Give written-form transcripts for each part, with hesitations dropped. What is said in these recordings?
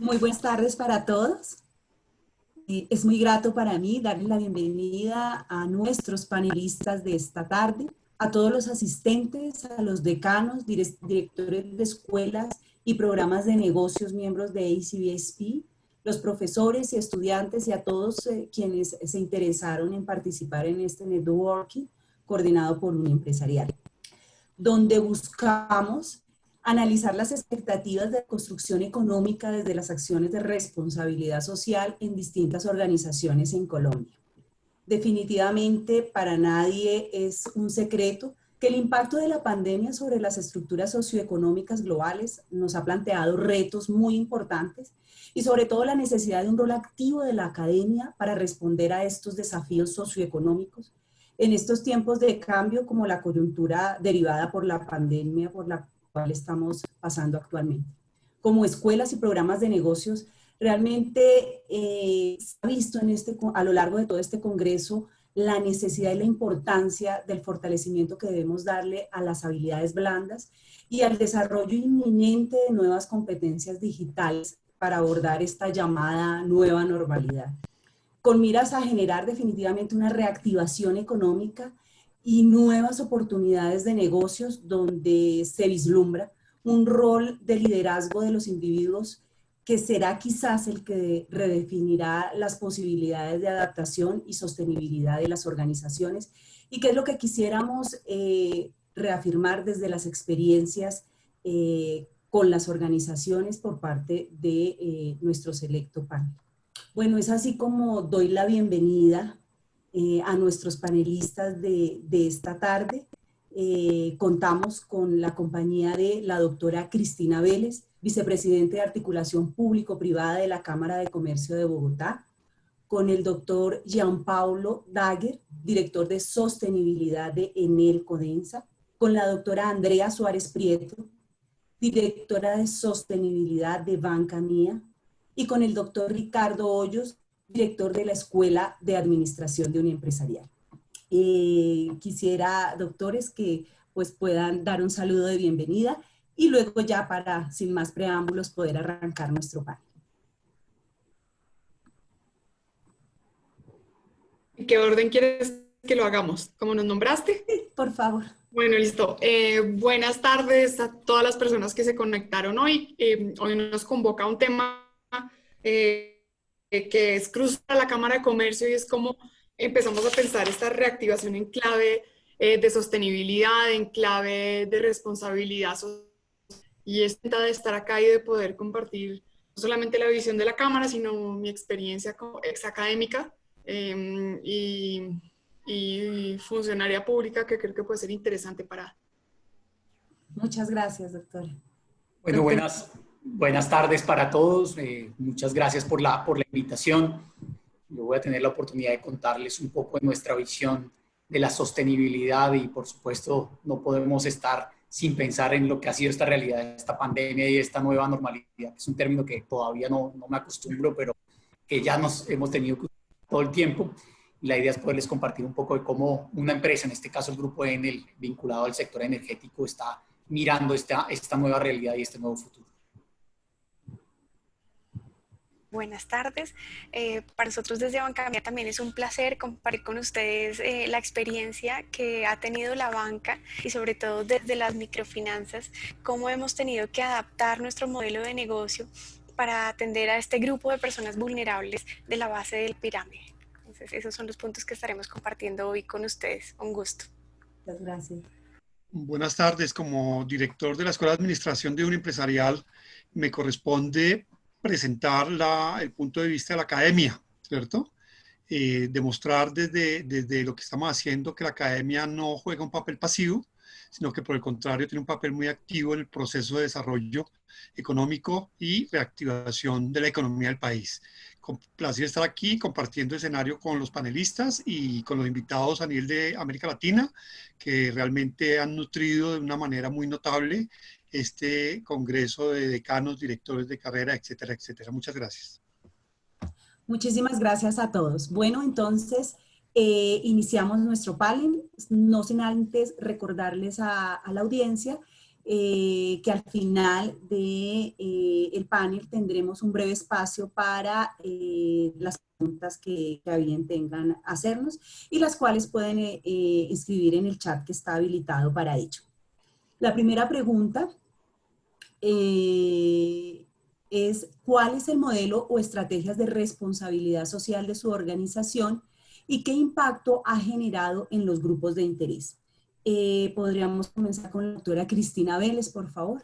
Muy buenas tardes para todos. Es muy grato para mí darles la bienvenida a nuestros panelistas de esta tarde, a todos los asistentes, a los decanos, directores de escuelas y programas de negocios, miembros de ACBSP, los profesores y estudiantes y a todos quienes se interesaron en participar en este networking coordinado por Uniempresarial, donde buscamos analizar las expectativas de construcción económica desde las acciones de responsabilidad social en distintas organizaciones en Colombia. Definitivamente para nadie es un secreto que el impacto de la pandemia sobre las estructuras socioeconómicas globales nos ha planteado retos muy importantes y sobre todo la necesidad de un rol activo de la academia para responder a estos desafíos socioeconómicos en estos tiempos de cambio como la coyuntura derivada por la pandemia por la cual estamos pasando actualmente. Como escuelas y programas de negocios, realmente se ha visto a lo largo de todo este congreso la necesidad y la importancia del fortalecimiento que debemos darle a las habilidades blandas y al desarrollo inminente de nuevas competencias digitales para abordar esta llamada nueva normalidad, con miras a generar definitivamente una reactivación económica y nuevas oportunidades de negocios donde se vislumbra un rol de liderazgo de los individuos que será quizás el que redefinirá las posibilidades de adaptación y sostenibilidad de las organizaciones y que es lo que quisiéramos reafirmar desde las experiencias con las organizaciones por parte de nuestro selecto panel. Bueno, es así como doy la bienvenida a nuestros panelistas de esta tarde. Contamos con la compañía de la doctora Cristina Vélez, vicepresidente de Articulación Público-Privada de la Cámara de Comercio de Bogotá, con el doctor Gianpaolo Daguer, director de Sostenibilidad de Enel Codensa, con la doctora Andrea Suárez Prieto, directora de Sostenibilidad de Banca Mía, y con el doctor Ricardo Hoyos, director de la Escuela de Administración de Uniempresarial. Quisiera, doctores, que pues puedan dar un saludo de bienvenida y luego ya para, sin más preámbulos, poder arrancar nuestro panel. ¿En qué orden quieres que lo hagamos? ¿Cómo nos nombraste? Sí, por favor. Bueno, listo. Buenas tardes a todas las personas que se conectaron hoy. Hoy nos convoca un tema que es crucial a la Cámara de Comercio y es cómo empezamos a pensar esta reactivación en clave de sostenibilidad, en clave de responsabilidad social. Y es de estar acá y de poder compartir no solamente la visión de la Cámara, sino mi experiencia como ex académica y funcionaria pública, que creo que puede ser interesante para... Muchas gracias, doctora. Bueno, buenas tardes para todos. Muchas gracias por la invitación. Yo voy a tener la oportunidad de contarles un poco de nuestra visión de la sostenibilidad y, por supuesto, no podemos estar sin pensar en lo que ha sido esta realidad, esta pandemia y esta nueva normalidad, que es un término que todavía no me acostumbro, pero que ya nos hemos tenido que usar todo el tiempo. Y la idea es poderles compartir un poco de cómo una empresa, en este caso el Grupo Enel, vinculado al sector energético, está mirando esta nueva realidad y este nuevo futuro. Buenas tardes. Para nosotros desde Banca Mía también es un placer compartir con ustedes la experiencia que ha tenido la banca y sobre todo desde las microfinanzas, cómo hemos tenido que adaptar nuestro modelo de negocio para atender a este grupo de personas vulnerables de la base del pirámide. Entonces, esos son los puntos que estaremos compartiendo hoy con ustedes. Un gusto. Muchas gracias. Buenas tardes. Como director de la Escuela de Administración de Uniempresarial, me corresponde presentar el punto de vista de la academia, ¿cierto? Demostrar desde lo que estamos haciendo que la academia no juega un papel pasivo, sino que por el contrario tiene un papel muy activo en el proceso de desarrollo económico y reactivación de la economía del país. Con placer estar aquí compartiendo escenario con los panelistas y con los invitados a nivel de América Latina, que realmente han nutrido de una manera muy notable este congreso de decanos, directores de carrera, etcétera, etcétera. Muchas gracias. Muchísimas gracias a todos. Bueno, entonces iniciamos nuestro panel, no sin antes recordarles a la audiencia que al final del panel tendremos un breve espacio para las preguntas que a bien tengan hacernos y las cuales pueden escribir en el chat que está habilitado para ello. La primera pregunta es ¿cuál es el modelo o estrategias de responsabilidad social de su organización y qué impacto ha generado en los grupos de interés? Podríamos comenzar con la doctora Cristina Vélez, por favor.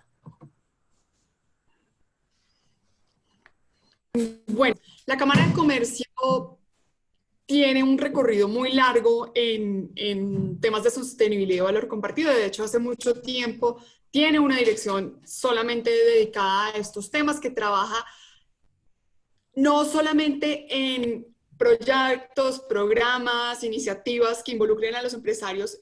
Bueno, la Cámara de Comercio tiene un recorrido muy largo en temas de sostenibilidad y valor compartido. De hecho, hace mucho tiempo tiene una dirección solamente dedicada a estos temas que trabaja no solamente en proyectos, programas, iniciativas que involucren a los empresarios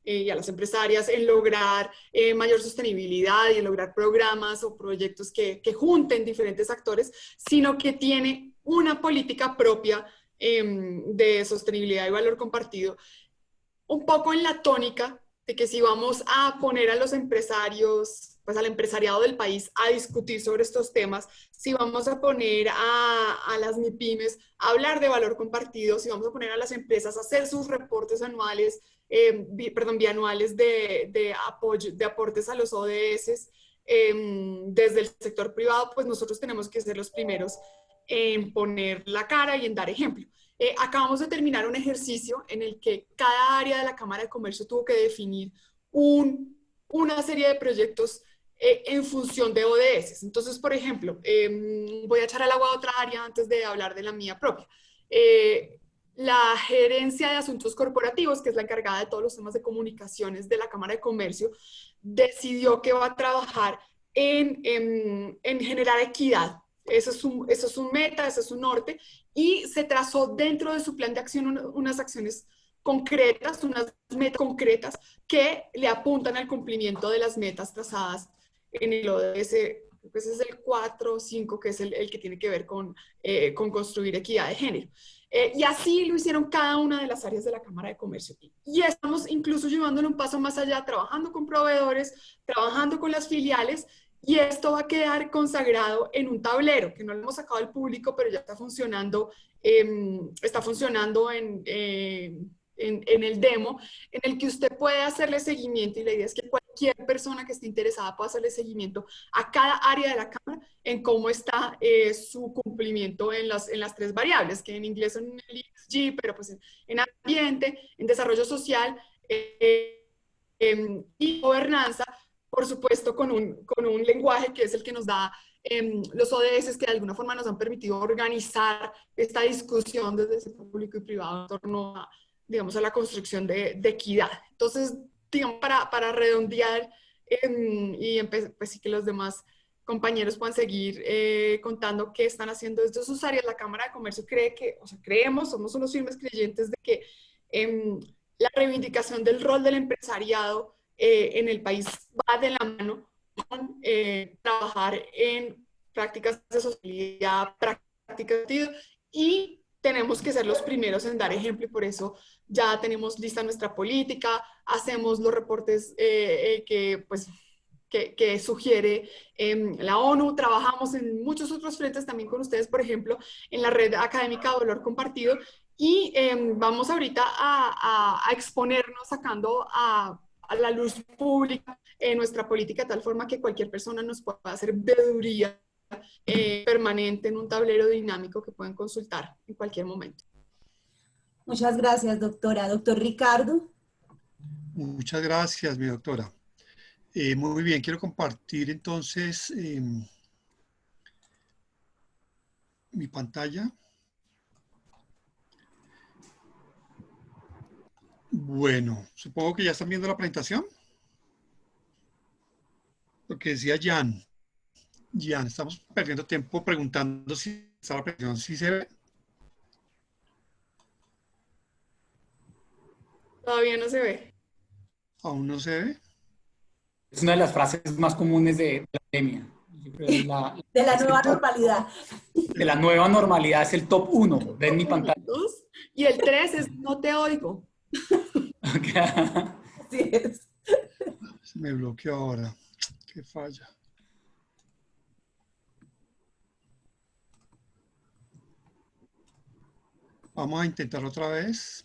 y a las empresarias en lograr mayor sostenibilidad y en lograr programas o proyectos que junten diferentes actores, sino que tiene una política propia de sostenibilidad y valor compartido, un poco en la tónica de que si vamos a poner a los empresarios, pues al empresariado del país a discutir sobre estos temas, si vamos a poner a las MIPYMES a hablar de valor compartido, si vamos a poner a las empresas a hacer sus reportes anuales, bianuales de aportes a los ODS, desde el sector privado, pues nosotros tenemos que ser los primeros en poner la cara y en dar ejemplo. Acabamos de terminar un ejercicio en el que cada área de la Cámara de Comercio tuvo que definir una serie de proyectos en función de ODS. Entonces, por ejemplo, voy a echar al agua a otra área antes de hablar de la mía propia. La gerencia de asuntos corporativos, que es la encargada de todos los temas de comunicaciones de la Cámara de Comercio, decidió que va a trabajar en generar equidad. Eso es un meta, eso es un norte, y se trazó dentro de su plan de acción unas acciones concretas, unas metas concretas que le apuntan al cumplimiento de las metas trazadas en el ODS, pues es el 4 o 5, que es el que tiene que ver con construir equidad de género. Y así lo hicieron cada una de las áreas de la Cámara de Comercio. Y estamos incluso llevándolo un paso más allá, trabajando con proveedores, trabajando con las filiales, y esto va a quedar consagrado en un tablero que no lo hemos sacado al público, pero ya está funcionando en el demo, en el que usted puede hacerle seguimiento, y la idea es que cualquier persona que esté interesada pueda hacerle seguimiento a cada área de la Cámara en cómo está su cumplimiento en las 3 variables, que en inglés son el ESG, pero pues en ambiente, en desarrollo social y gobernanza, por supuesto con un lenguaje que es el que nos da los ODS, que de alguna forma nos han permitido organizar esta discusión desde el sector público y privado en torno a, digamos, a la construcción de equidad. Entonces, digamos, para redondear y pues sí que los demás compañeros puedan seguir contando qué están haciendo desde sus áreas, la Cámara de Comercio somos unos firmes creyentes de que la reivindicación del rol del empresariado en el país va de la mano con trabajar en prácticas de sostenibilidad, prácticas de y tenemos que ser los primeros en dar ejemplo, y por eso ya tenemos lista nuestra política, hacemos los reportes que sugiere la ONU, trabajamos en muchos otros frentes también con ustedes, por ejemplo, en la red académica de valor compartido, y vamos ahorita a exponernos sacando a la luz pública nuestra política de tal forma que cualquier persona nos pueda hacer veeduría permanente en un tablero dinámico que pueden consultar en cualquier momento. Muchas gracias, doctora. Doctor Ricardo. Muchas gracias, mi doctora. Muy bien, quiero compartir entonces mi pantalla. Bueno, supongo que ya están viendo la presentación. Lo que decía Jan, estamos perdiendo tiempo preguntando si está la presentación, si se ve. Todavía no se ve. ¿Aún no se ve? Es una de las frases más comunes de la pandemia. De la nueva normalidad. De la nueva normalidad es el top 1. Ven mi pantalla. Y el 3 es no te oigo. Okay. Así es. Me bloqueó ahora. Qué falla. Vamos a intentar otra vez.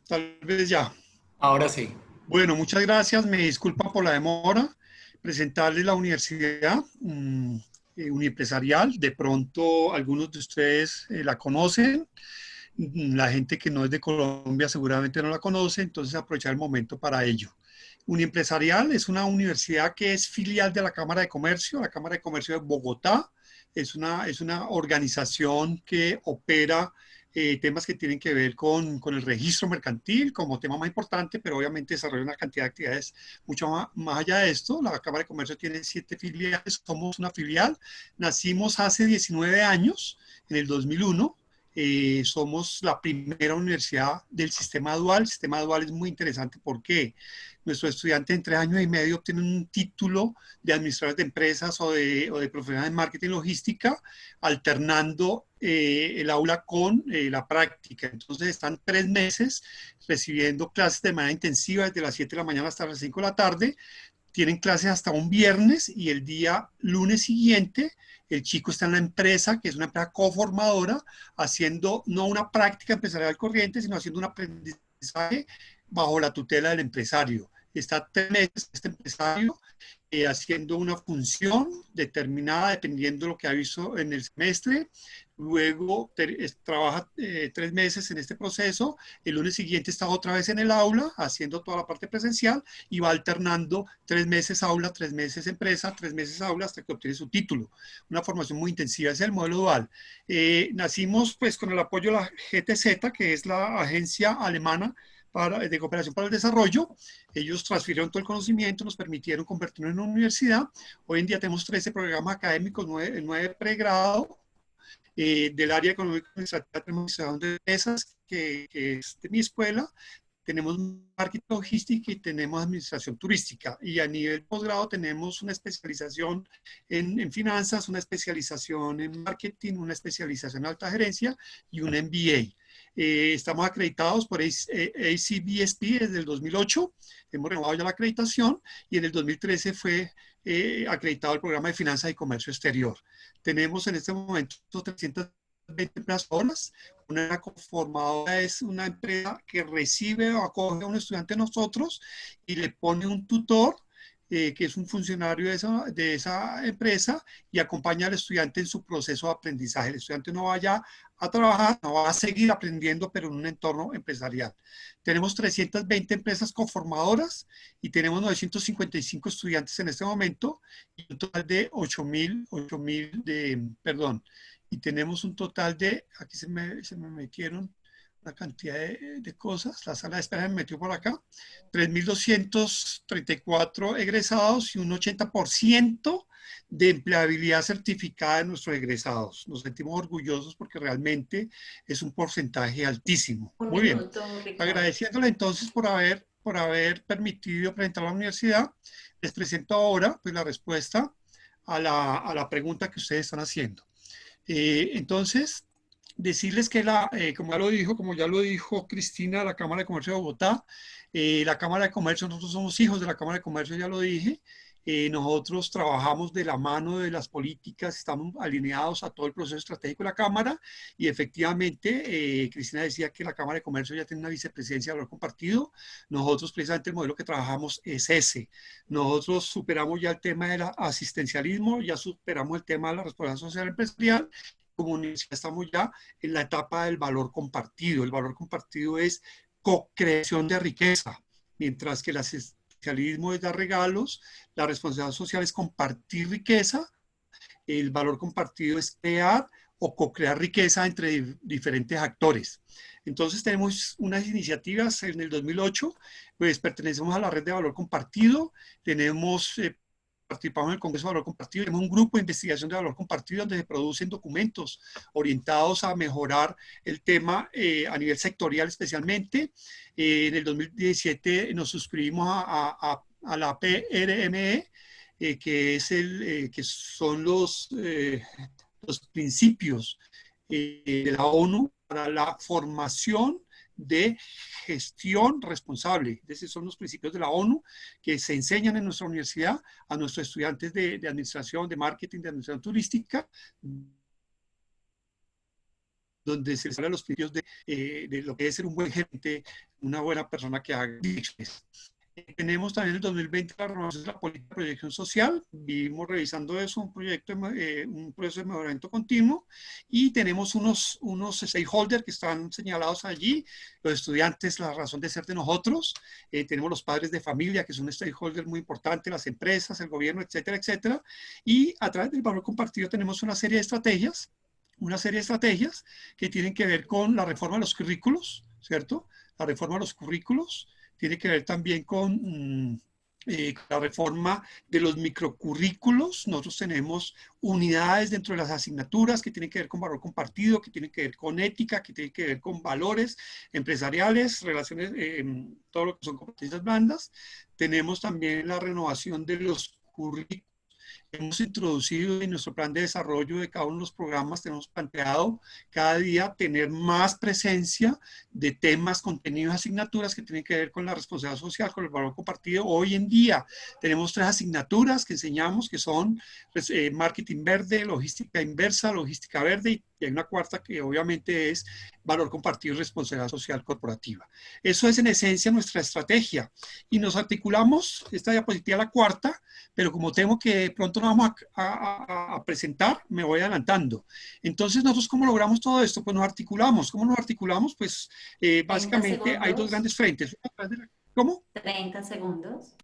Tal vez ya. Ahora sí. Bueno, muchas gracias. Me disculpan por la demora. Presentarles la universidad Uniempresarial. De pronto algunos de ustedes la conocen. La gente que no es de Colombia seguramente no la conoce, entonces aprovechar el momento para ello. Uniempresarial es una universidad que es filial de la Cámara de Comercio. La Cámara de Comercio de Bogotá es una organización que opera temas que tienen que ver con el registro mercantil como tema más importante, pero obviamente desarrolla una cantidad de actividades mucho más allá de esto. La Cámara de Comercio tiene 7 filiales, somos una filial. Nacimos hace 19 años, en el 2001. Somos la primera universidad del sistema dual. El sistema dual es muy interesante porque nuestros estudiantes en 3 años y medio obtienen un título de administradores de empresas o de profesionales de marketing y logística, alternando el aula con la práctica. Entonces están 3 meses recibiendo clases de manera intensiva desde las 7 de la mañana hasta las 5 de la tarde. Tienen clases hasta un viernes y el día lunes siguiente el chico está en la empresa, que es una empresa coformadora, haciendo no una práctica empresarial corriente, sino haciendo un aprendizaje bajo la tutela del empresario. Está 3 meses este empresario haciendo una función determinada dependiendo de lo que ha visto en el semestre. Luego trabaja 3 meses en este proceso. El lunes siguiente está otra vez en el aula haciendo toda la parte presencial y va alternando 3 meses aula, 3 meses empresa, 3 meses aula hasta que obtiene su título. Una formación muy intensiva, es el modelo dual. Nacimos pues con el apoyo de la GTZ, que es la agencia alemana de cooperación para el desarrollo. Ellos transfirieron todo el conocimiento, nos permitieron convertirnos en una universidad. Hoy en día tenemos 13 programas académicos, 9 pregrado. Del área económica administrativa tenemos administración de empresas, que es de mi escuela. Tenemos marketing logística y tenemos administración turística. Y a nivel posgrado tenemos una especialización en finanzas, una especialización en marketing, una especialización en alta gerencia y un MBA. Estamos acreditados por ACBSP desde el 2008. Hemos renovado ya la acreditación y en el 2013 fue acreditado el programa de finanzas y comercio exterior. Tenemos en este momento 320 empresas. Una conformadora es una empresa que recibe o acoge a un estudiante de nosotros y le pone un tutor que es un funcionario de esa empresa y acompaña al estudiante en su proceso de aprendizaje. El estudiante no vaya a trabajar, no va a seguir aprendiendo, pero en un entorno empresarial. Tenemos 320 empresas conformadoras y tenemos 955 estudiantes en este momento y un total de 8.000 y tenemos un total de, aquí se me metieron una cantidad de cosas, la sala de espera me metió por acá, 3.234 egresados y un 80% de empleabilidad certificada de nuestros egresados. Nos sentimos orgullosos porque realmente es un porcentaje altísimo. Muy bien. Agradeciéndole entonces por haber permitido presentar a la universidad, les presento ahora pues, la respuesta a la pregunta que ustedes están haciendo. Entonces, decirles que como ya lo dijo Cristina, la Cámara de Comercio de Bogotá, la Cámara de Comercio, nosotros somos hijos de la Cámara de Comercio, ya lo dije. Nosotros trabajamos de la mano de las políticas, estamos alineados a todo el proceso estratégico de la Cámara y efectivamente, Cristina decía que la Cámara de Comercio ya tiene una vicepresidencia de valor compartido. Nosotros precisamente el modelo que trabajamos es ese. Nosotros superamos ya el tema del asistencialismo, ya superamos el tema de la responsabilidad social empresarial. Como universidad estamos ya en la etapa del valor compartido. El valor compartido es co-creación de riqueza, mientras que el asistencialismo es dar regalos, la responsabilidad social es compartir riqueza, el valor compartido es crear o co-crear riqueza entre diferentes actores. Entonces tenemos unas iniciativas en el 2008, pues pertenecemos a la red de valor compartido, participamos en el Congreso de Valor Compartido, tenemos un grupo de investigación de valor compartido donde se producen documentos orientados a mejorar el tema a nivel sectorial especialmente. En el 2017 nos suscribimos a la PRME, que son los principios de la ONU para la formación de gestión responsable. Esos son los principios de la ONU que se enseñan en nuestra universidad a nuestros estudiantes de administración, de marketing, de administración turística, donde se les habla de los principios de lo que es ser un buen gerente, una buena persona que haga. Tenemos también en el 2020 la renovación de la política de proyección social. Vivimos revisando eso, un proceso de mejoramiento continuo, y tenemos unos stakeholders que están señalados allí, los estudiantes, la razón de ser de nosotros, tenemos los padres de familia, que son un stakeholder muy importante, las empresas, el gobierno, etcétera, etcétera, y a través del valor compartido tenemos una serie de estrategias que tienen que ver con la reforma de los currículos, ¿cierto? La reforma de los currículos tiene que ver también con la reforma de los microcurrículos. Nosotros tenemos unidades dentro de las asignaturas que tienen que ver con valor compartido, que tienen que ver con ética, que tienen que ver con valores empresariales, relaciones, todo lo que son competencias blandas. Tenemos también la renovación de los currículos. Hemos introducido en nuestro plan de desarrollo de cada uno de los programas, tenemos planteado cada día tener más presencia de temas, contenidos, asignaturas que tienen que ver con la responsabilidad social, con el valor compartido. Hoy en día tenemos 3 asignaturas que enseñamos, que son marketing verde, logística inversa, logística verde, y hay una cuarta que obviamente es valor compartido y responsabilidad social corporativa. Eso es en esencia nuestra estrategia, y nos articulamos, esta diapositiva la cuarta, pero como temo que pronto nos vamos a presentar, me voy adelantando. Entonces, ¿nosotros cómo logramos todo esto? Pues nos articulamos. ¿Cómo nos articulamos? Pues básicamente hay 2 grandes frentes. ¿Cómo? 30 segundos.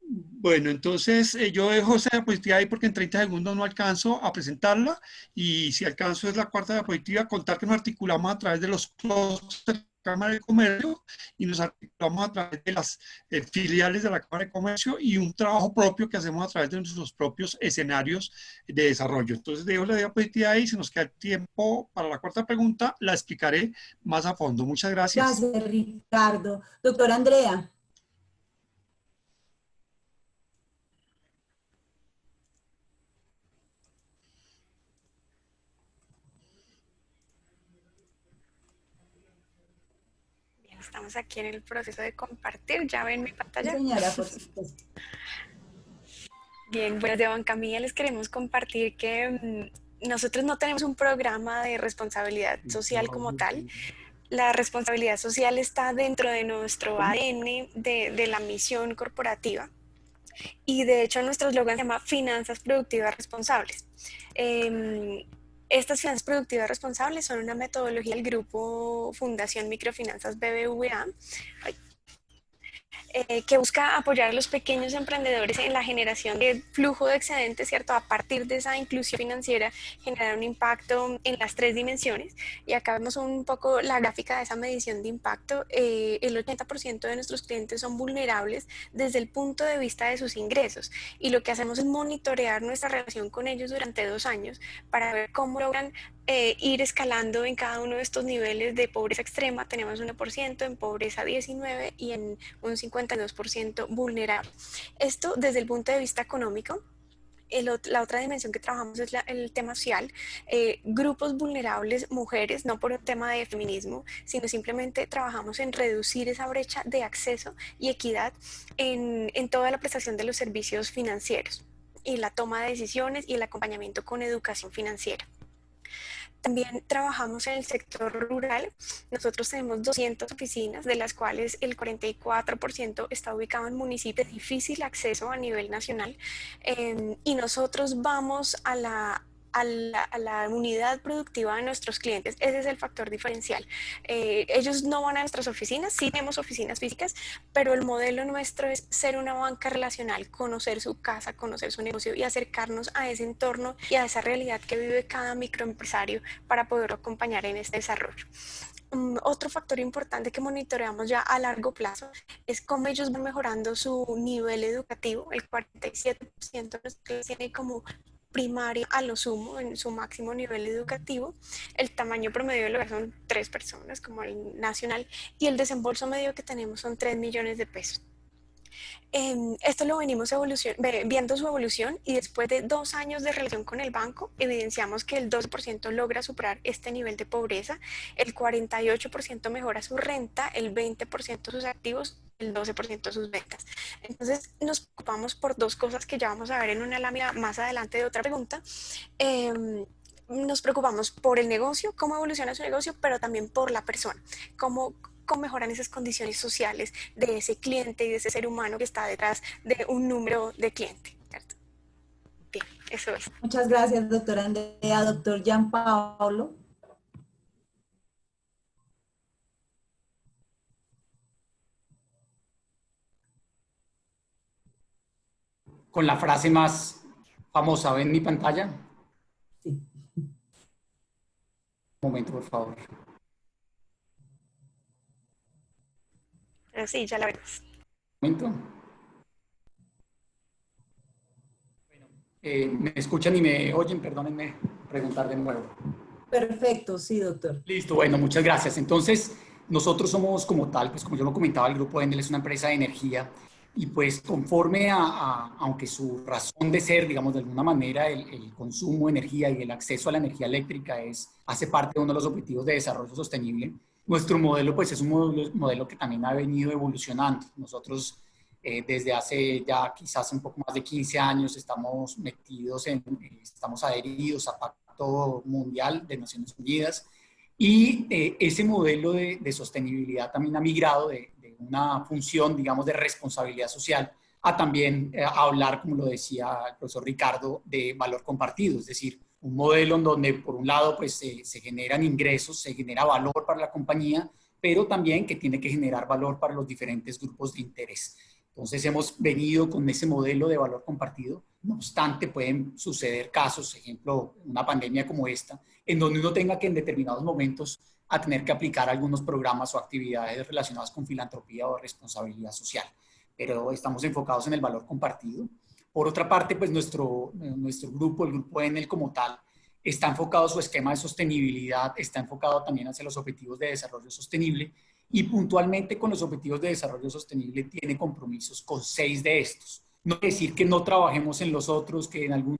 Bueno, entonces yo dejo esa diapositiva ahí porque en 30 segundos no alcanzo a presentarla, y si alcanzo es la cuarta diapositiva, contar que nos articulamos a través de los clústeres Cámara de Comercio, y nos articulamos a través de las filiales de la Cámara de Comercio, y un trabajo propio que hacemos a través de nuestros propios escenarios de desarrollo. Entonces dejo la diapositiva ahí, si nos queda tiempo para la cuarta pregunta, la explicaré más a fondo. Muchas gracias. Gracias, Ricardo. Doctora Andrea. Estamos aquí en el proceso de compartir. ¿Ya ven mi pantalla? Sí, señora, por supuesto. Bien, pues de Bancamilla les queremos compartir que nosotros no tenemos un programa de responsabilidad social como tal. La responsabilidad social está dentro de nuestro ADN, de la misión corporativa. Y de hecho nuestro eslogan se llama Finanzas Productivas Responsables. Estas finanzas productivas responsables son una metodología del grupo Fundación Microfinanzas BBVA, que busca apoyar a los pequeños emprendedores en la generación de flujo de excedentes, ¿cierto? A partir de esa inclusión financiera, generar un impacto en las 3 dimensiones. Y acá vemos un poco la gráfica de esa medición de impacto. El 80% de nuestros clientes son vulnerables desde el punto de vista de sus ingresos. Y lo que hacemos es monitorear nuestra relación con ellos durante 2 años para ver cómo logran ir escalando en cada uno de estos niveles de pobreza extrema. Tenemos 1%, en pobreza 19% y en un 52% vulnerable. Esto desde el punto de vista económico. La otra dimensión que trabajamos es el tema social, grupos vulnerables, mujeres, no por un tema de feminismo, sino simplemente trabajamos en reducir esa brecha de acceso y equidad en toda la prestación de los servicios financieros y la toma de decisiones y el acompañamiento con educación financiera. También trabajamos en el sector rural. Nosotros tenemos 200 oficinas, de las cuales el 44% está ubicado en municipios de difícil acceso a nivel nacional, y nosotros vamos a la unidad productiva de nuestros clientes. Ese es el factor diferencial. Ellos no van a nuestras oficinas, sí tenemos oficinas físicas, pero el modelo nuestro es ser una banca relacional, conocer su casa, conocer su negocio y acercarnos a ese entorno y a esa realidad que vive cada microempresario para poderlo acompañar en este desarrollo. Otro factor importante que monitoreamos ya a largo plazo es cómo ellos van mejorando su nivel educativo. El 47% tiene como primaria a lo sumo en su máximo nivel educativo. El tamaño promedio del hogar son 3 personas como el nacional, y el desembolso medio que tenemos son 3 millones de pesos. Esto lo venimos viendo su evolución, y después de 2 años de relación con el banco, evidenciamos que el 12% logra superar este nivel de pobreza, el 48% mejora su renta, el 20% sus activos, el 12% sus ventas. Entonces nos preocupamos por 2 cosas que ya vamos a ver en una lámina más adelante de otra pregunta. Nos preocupamos por el negocio, cómo evoluciona su negocio, pero también por la persona, cómo mejoran esas condiciones sociales de ese cliente y de ese ser humano que está detrás de un número de cliente, ¿cierto? Bien, eso es. Muchas gracias, doctora Andrea. Doctor Gianpaolo. Con la frase más famosa, ¿ven mi pantalla? Sí. Un momento, por favor. Sí, ya la vemos. Un momento. Bueno, ¿me escuchan y me oyen? Perdónenme preguntar de nuevo. Perfecto, sí, doctor. Listo, bueno, muchas gracias. Entonces, nosotros somos como tal, pues como yo lo comentaba, el Grupo Endel es una empresa de energía y pues conforme aunque su razón de ser, digamos, de alguna manera, el consumo de energía y el acceso a la energía eléctrica hace parte de uno de los objetivos de desarrollo sostenible, nuestro modelo pues es un modelo que también ha venido evolucionando. Nosotros desde hace ya quizás un poco más de 15 años estamos estamos adheridos a Pacto Mundial de Naciones Unidas, y ese modelo de sostenibilidad también ha migrado de una función, digamos, de responsabilidad social a también hablar, como lo decía el profesor Ricardo, de valor compartido, es decir, un modelo en donde por un lado pues se generan ingresos, se genera valor para la compañía, pero también que tiene que generar valor para los diferentes grupos de interés. Entonces hemos venido con ese modelo de valor compartido. No obstante, pueden suceder casos, ejemplo, una pandemia como esta, en donde uno tenga que en determinados momentos a tener que aplicar algunos programas o actividades relacionadas con filantropía o responsabilidad social. Pero estamos enfocados en el valor compartido. Por otra parte, pues nuestro grupo, el Grupo Enel como tal, está enfocado, su esquema de sostenibilidad está enfocado también hacia los objetivos de desarrollo sostenible, y puntualmente con los objetivos de desarrollo sostenible tiene compromisos con 6 de estos. No quiere decir que no trabajemos en los otros, que en algunos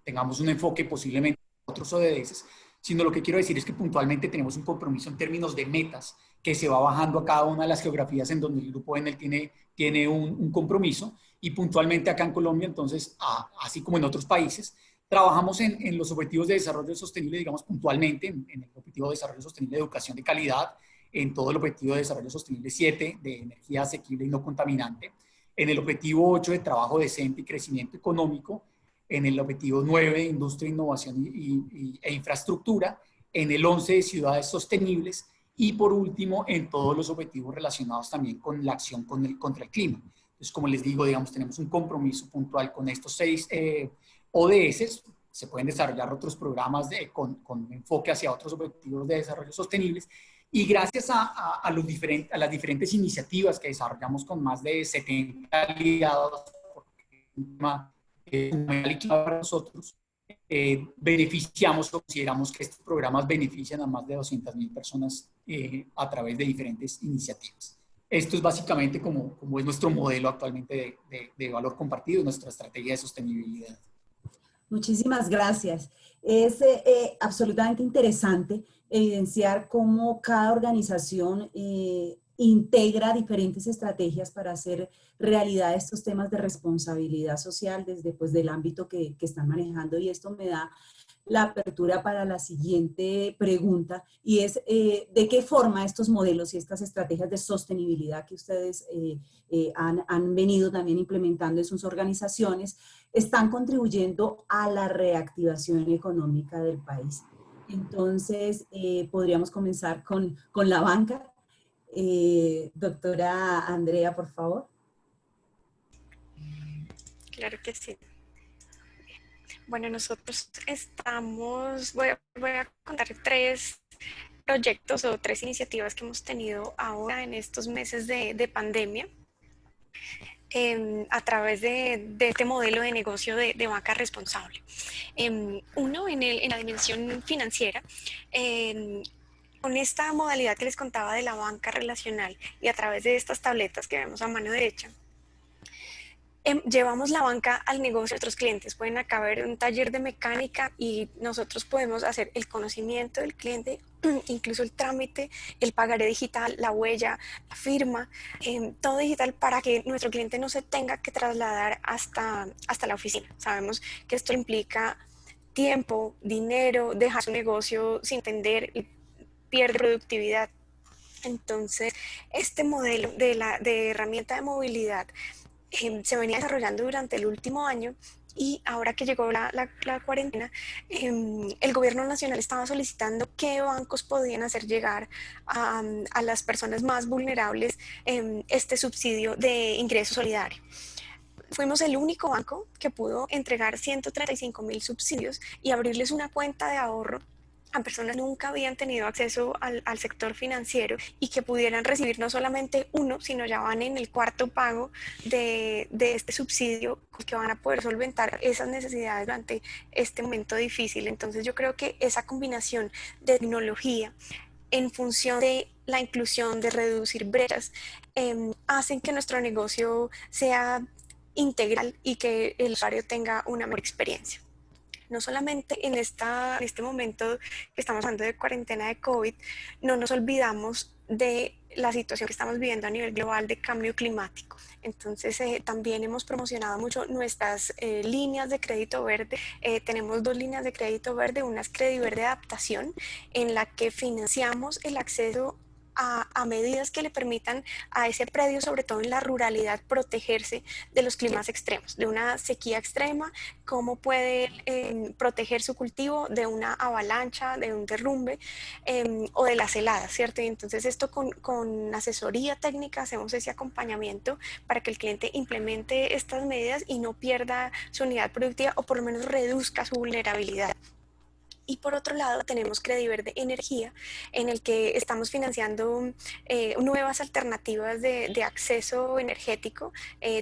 tengamos un enfoque posiblemente en otros ODS, sino lo que quiero decir es que puntualmente tenemos un compromiso en términos de metas que se va bajando a cada una de las geografías en donde el Grupo Enel tiene un compromiso, y puntualmente acá en Colombia, entonces, así como en otros países, trabajamos en los objetivos de desarrollo sostenible, digamos puntualmente, en el objetivo de desarrollo sostenible de educación de calidad, en todo el objetivo de desarrollo sostenible 7 de energía asequible y no contaminante, en el objetivo 8 de trabajo decente y crecimiento económico, en el objetivo 9 de industria, innovación e infraestructura, en el 11 de ciudades sostenibles, y por último en todos los objetivos relacionados también con la acción contra el clima. Entonces, como les digo, digamos, tenemos un compromiso puntual con estos 6 ODS. Se pueden desarrollar otros programas con enfoque hacia otros objetivos de desarrollo sostenibles, y gracias a las diferentes iniciativas que desarrollamos con más de 70 aliados, porque es un tema fundamental y clave para nosotros, beneficiamos o consideramos que estos programas benefician a más de 200.000 personas a través de diferentes iniciativas. Esto es básicamente como es nuestro modelo actualmente de valor compartido, nuestra estrategia de sostenibilidad. Muchísimas gracias. Es absolutamente interesante evidenciar cómo cada organización integra diferentes estrategias para hacer realidad estos temas de responsabilidad social desde pues, del ámbito que están manejando, y esto me da la apertura para la siguiente pregunta, y es ¿de qué forma estos modelos y estas estrategias de sostenibilidad que ustedes han venido también implementando en sus organizaciones están contribuyendo a la reactivación económica del país? Entonces, podríamos comenzar con la banca. Doctora Andrea, por favor. Claro que sí. Bueno, nosotros voy a contar 3 proyectos o 3 iniciativas que hemos tenido ahora en estos meses de pandemia, a través de este modelo de negocio de banca responsable. Uno, en la dimensión financiera, con esta modalidad que les contaba de la banca relacional, y a través de estas tabletas que vemos a mano derecha, llevamos la banca al negocio de otros clientes. Pueden acá ver un taller de mecánica y nosotros podemos hacer el conocimiento del cliente, incluso el trámite, el pagaré digital, la huella, la firma, todo digital para que nuestro cliente no se tenga que trasladar hasta la oficina. Sabemos que esto implica tiempo, dinero, dejar su negocio sin atender y pierde productividad. Entonces, este modelo de herramienta de movilidad se venía desarrollando durante el último año y ahora que llegó la cuarentena, el gobierno nacional estaba solicitando qué bancos podían hacer llegar a las personas más vulnerables este subsidio de ingreso solidario. Fuimos el único banco que pudo entregar 135.000 subsidios y abrirles una cuenta de ahorro a personas que nunca habían tenido acceso al sector financiero y que pudieran recibir no solamente uno, sino ya van en el cuarto pago de este subsidio, que van a poder solventar esas necesidades durante este momento difícil. Entonces yo creo que esa combinación de tecnología en función de la inclusión, de reducir brechas, hacen que nuestro negocio sea integral y que el usuario tenga una mejor experiencia. No solamente en este momento que estamos hablando de cuarentena de COVID, no nos olvidamos de la situación que estamos viviendo a nivel global de cambio climático. Entonces también hemos promocionado mucho nuestras líneas de crédito verde. Tenemos 2 líneas de crédito verde, una es Crediverde Adaptación, en la que financiamos el acceso a medidas que le permitan a ese predio, sobre todo en la ruralidad, protegerse de los climas extremos, de una sequía extrema, cómo puede proteger su cultivo de una avalancha, de un derrumbe o de las heladas, ¿cierto? Y entonces esto con asesoría técnica hacemos ese acompañamiento para que el cliente implemente estas medidas y no pierda su unidad productiva o por lo menos reduzca su vulnerabilidad. Y por otro lado tenemos Crediverde Energía, en el que estamos financiando nuevas alternativas de acceso energético,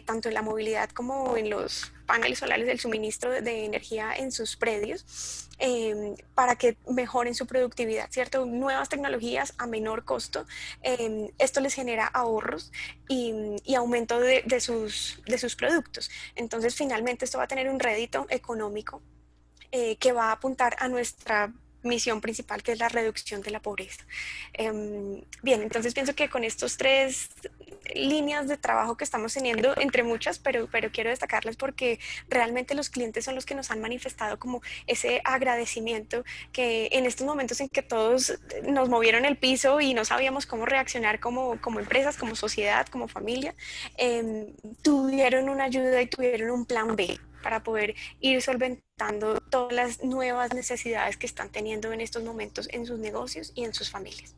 tanto en la movilidad como en los paneles solares del suministro de energía en sus predios, para que mejoren su productividad, ¿cierto? Nuevas tecnologías a menor costo. Esto les genera ahorros y aumento de sus productos. Entonces finalmente esto va a tener un rédito económico que va a apuntar a nuestra misión principal, que es la reducción de la pobreza. Bien, entonces pienso que con estos 3 líneas de trabajo que estamos teniendo, entre muchas, pero quiero destacarlas porque realmente los clientes son los que nos han manifestado como ese agradecimiento, que en estos momentos en que todos nos movieron el piso y no sabíamos cómo reaccionar como empresas, como sociedad, como familia, tuvieron una ayuda y tuvieron un plan B para poder ir solventando todas las nuevas necesidades que están teniendo en estos momentos en sus negocios y en sus familias.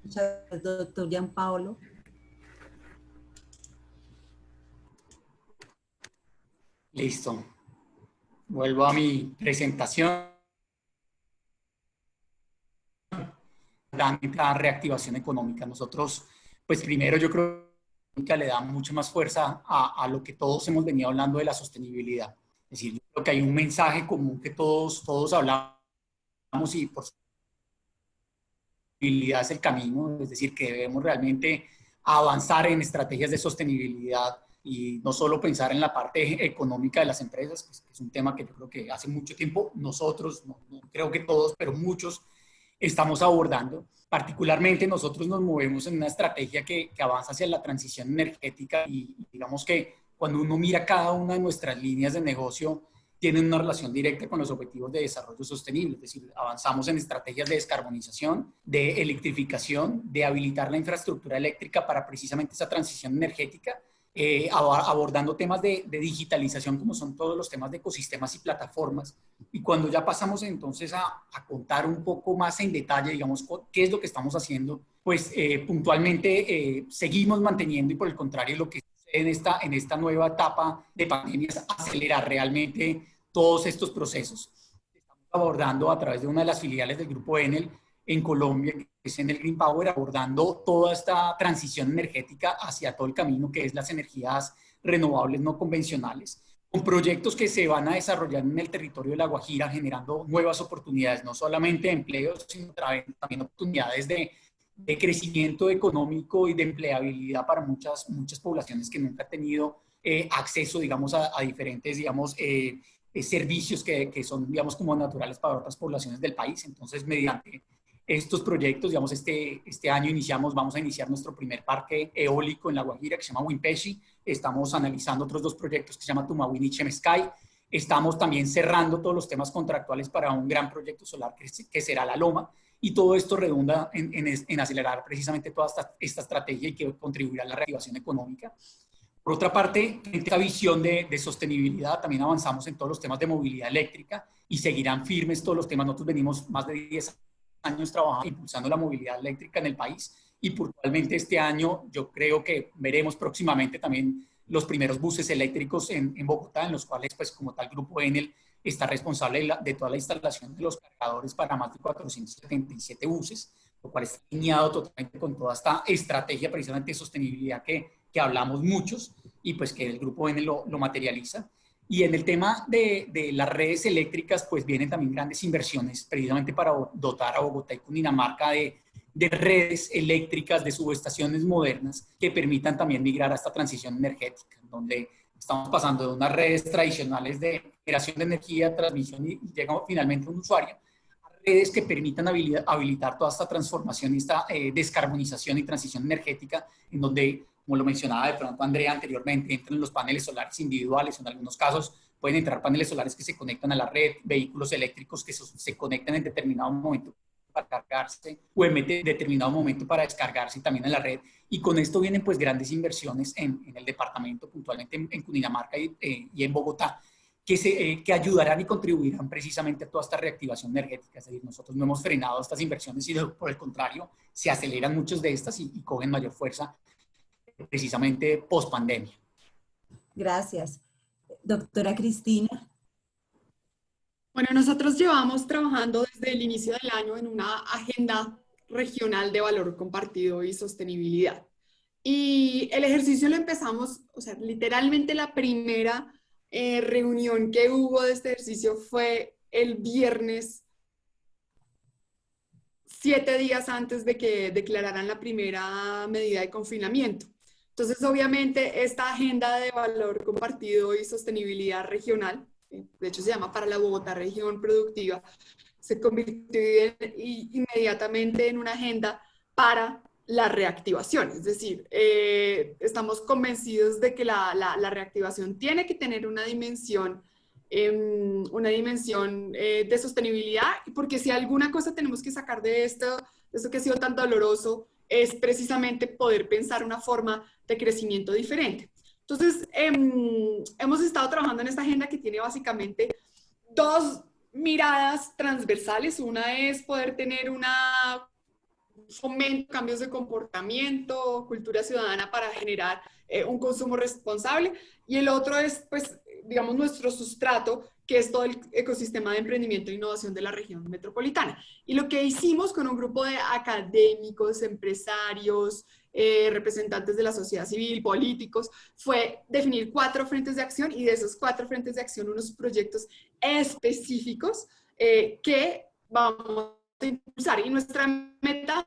Muchas gracias, doctor Gianpaolo. Listo. Vuelvo a mi presentación. La reactivación económica. Nosotros, pues primero yo creo que le da mucha más fuerza a lo que todos hemos venido hablando de la sostenibilidad. Es decir, yo creo que hay un mensaje común que todos hablamos y por sostenibilidad es el camino, es decir, que debemos realmente avanzar en estrategias de sostenibilidad y no solo pensar en la parte económica de las empresas, pues, que es un tema que yo creo que hace mucho tiempo nosotros, no creo que todos, pero muchos estamos abordando. Particularmente nosotros nos movemos en una estrategia que avanza hacia la transición energética y digamos que cuando uno mira cada una de nuestras líneas de negocio tienen una relación directa con los objetivos de desarrollo sostenible, es decir, avanzamos en estrategias de descarbonización, de electrificación, de habilitar la infraestructura eléctrica para precisamente esa transición energética, abordando temas de digitalización como son todos los temas de ecosistemas y plataformas. Y cuando ya pasamos entonces a contar un poco más en detalle, digamos, qué es lo que estamos haciendo, pues puntualmente seguimos manteniendo y por el contrario lo que sucede en esta nueva etapa de pandemia es acelerar realmente todos estos procesos. Estamos abordando a través de una de las filiales del Grupo Enel en Colombia, que es en el Green Power, abordando toda esta transición energética hacia todo el camino que es las energías renovables no convencionales, con proyectos que se van a desarrollar en el territorio de La Guajira, generando nuevas oportunidades, no solamente de empleos, sino también oportunidades de crecimiento económico y de empleabilidad para muchas poblaciones que nunca han tenido acceso, digamos, a diferentes, digamos, servicios que son, digamos, como naturales para otras poblaciones del país. Entonces, mediante estos proyectos, digamos, este año vamos a iniciar nuestro primer parque eólico en La Guajira, que se llama Wimpeshi. Estamos analizando otros 2 proyectos que se llaman Tumawin y Chemsky. Estamos también cerrando todos los temas contractuales para un gran proyecto solar que será La Loma. Y todo esto redunda en acelerar precisamente toda esta estrategia y que contribuirá a la reactivación económica. Por otra parte, en esta visión de sostenibilidad, también avanzamos en todos los temas de movilidad eléctrica y seguirán firmes todos los temas. Nosotros venimos más de 10 años trabajando, impulsando la movilidad eléctrica en el país, y puntualmente este año yo creo que veremos próximamente también los primeros buses eléctricos en Bogotá, en los cuales, pues, como tal, Grupo Enel está responsable de toda la instalación de los cargadores para más de 477 buses, lo cual está alineado totalmente con toda esta estrategia precisamente de sostenibilidad que hablamos muchos, y pues que el Grupo Enel lo materializa. Y en el tema de las redes eléctricas, pues vienen también grandes inversiones precisamente para dotar a Bogotá y Cundinamarca de redes eléctricas, de subestaciones modernas que permitan también migrar a esta transición energética, donde estamos pasando de unas redes tradicionales de generación de energía, transmisión y llegamos finalmente a un usuario, a redes que permitan habilitar toda esta transformación y esta descarbonización y transición energética, en donde, como lo mencionaba de pronto Andrea anteriormente, entran los paneles solares individuales, en algunos casos pueden entrar paneles solares que se conectan a la red, vehículos eléctricos que se conectan en determinado momento para cargarse o en determinado momento para descargarse también en la red. Y con esto vienen pues grandes inversiones en el departamento, puntualmente en Cundinamarca y en Bogotá, que ayudarán y contribuirán precisamente a toda esta reactivación energética. Es decir, nosotros no hemos frenado estas inversiones y por el contrario, se aceleran muchas de estas y cogen mayor fuerza precisamente post pandemia. Gracias. Doctora Cristina. Bueno, nosotros llevamos trabajando desde el inicio del año en una agenda regional de valor compartido y sostenibilidad. Y el ejercicio lo empezamos, o sea, literalmente la primera reunión que hubo de este ejercicio fue el viernes, 7 días antes de que declararan la primera medida de confinamiento. Entonces, obviamente, esta agenda de valor compartido y sostenibilidad regional, de hecho se llama para la Bogotá Región Productiva, se convirtió inmediatamente en una agenda para la reactivación. Es decir, estamos convencidos de que la reactivación tiene que tener una dimensión de sostenibilidad, porque si alguna cosa tenemos que sacar de esto que ha sido tan doloroso, es precisamente poder pensar una forma de crecimiento diferente. Entonces, hemos estado trabajando en esta agenda que tiene básicamente 2 miradas transversales. Una es poder tener fomento, cambios de comportamiento, cultura ciudadana para generar un consumo responsable. Y el otro es, pues, digamos, nuestro sustrato, que es todo el ecosistema de emprendimiento e innovación de la región metropolitana. Y lo que hicimos con un grupo de académicos, empresarios, representantes de la sociedad civil, políticos, fue definir 4 frentes de acción, y de esos 4 frentes de acción unos proyectos específicos que vamos a impulsar. Y nuestra meta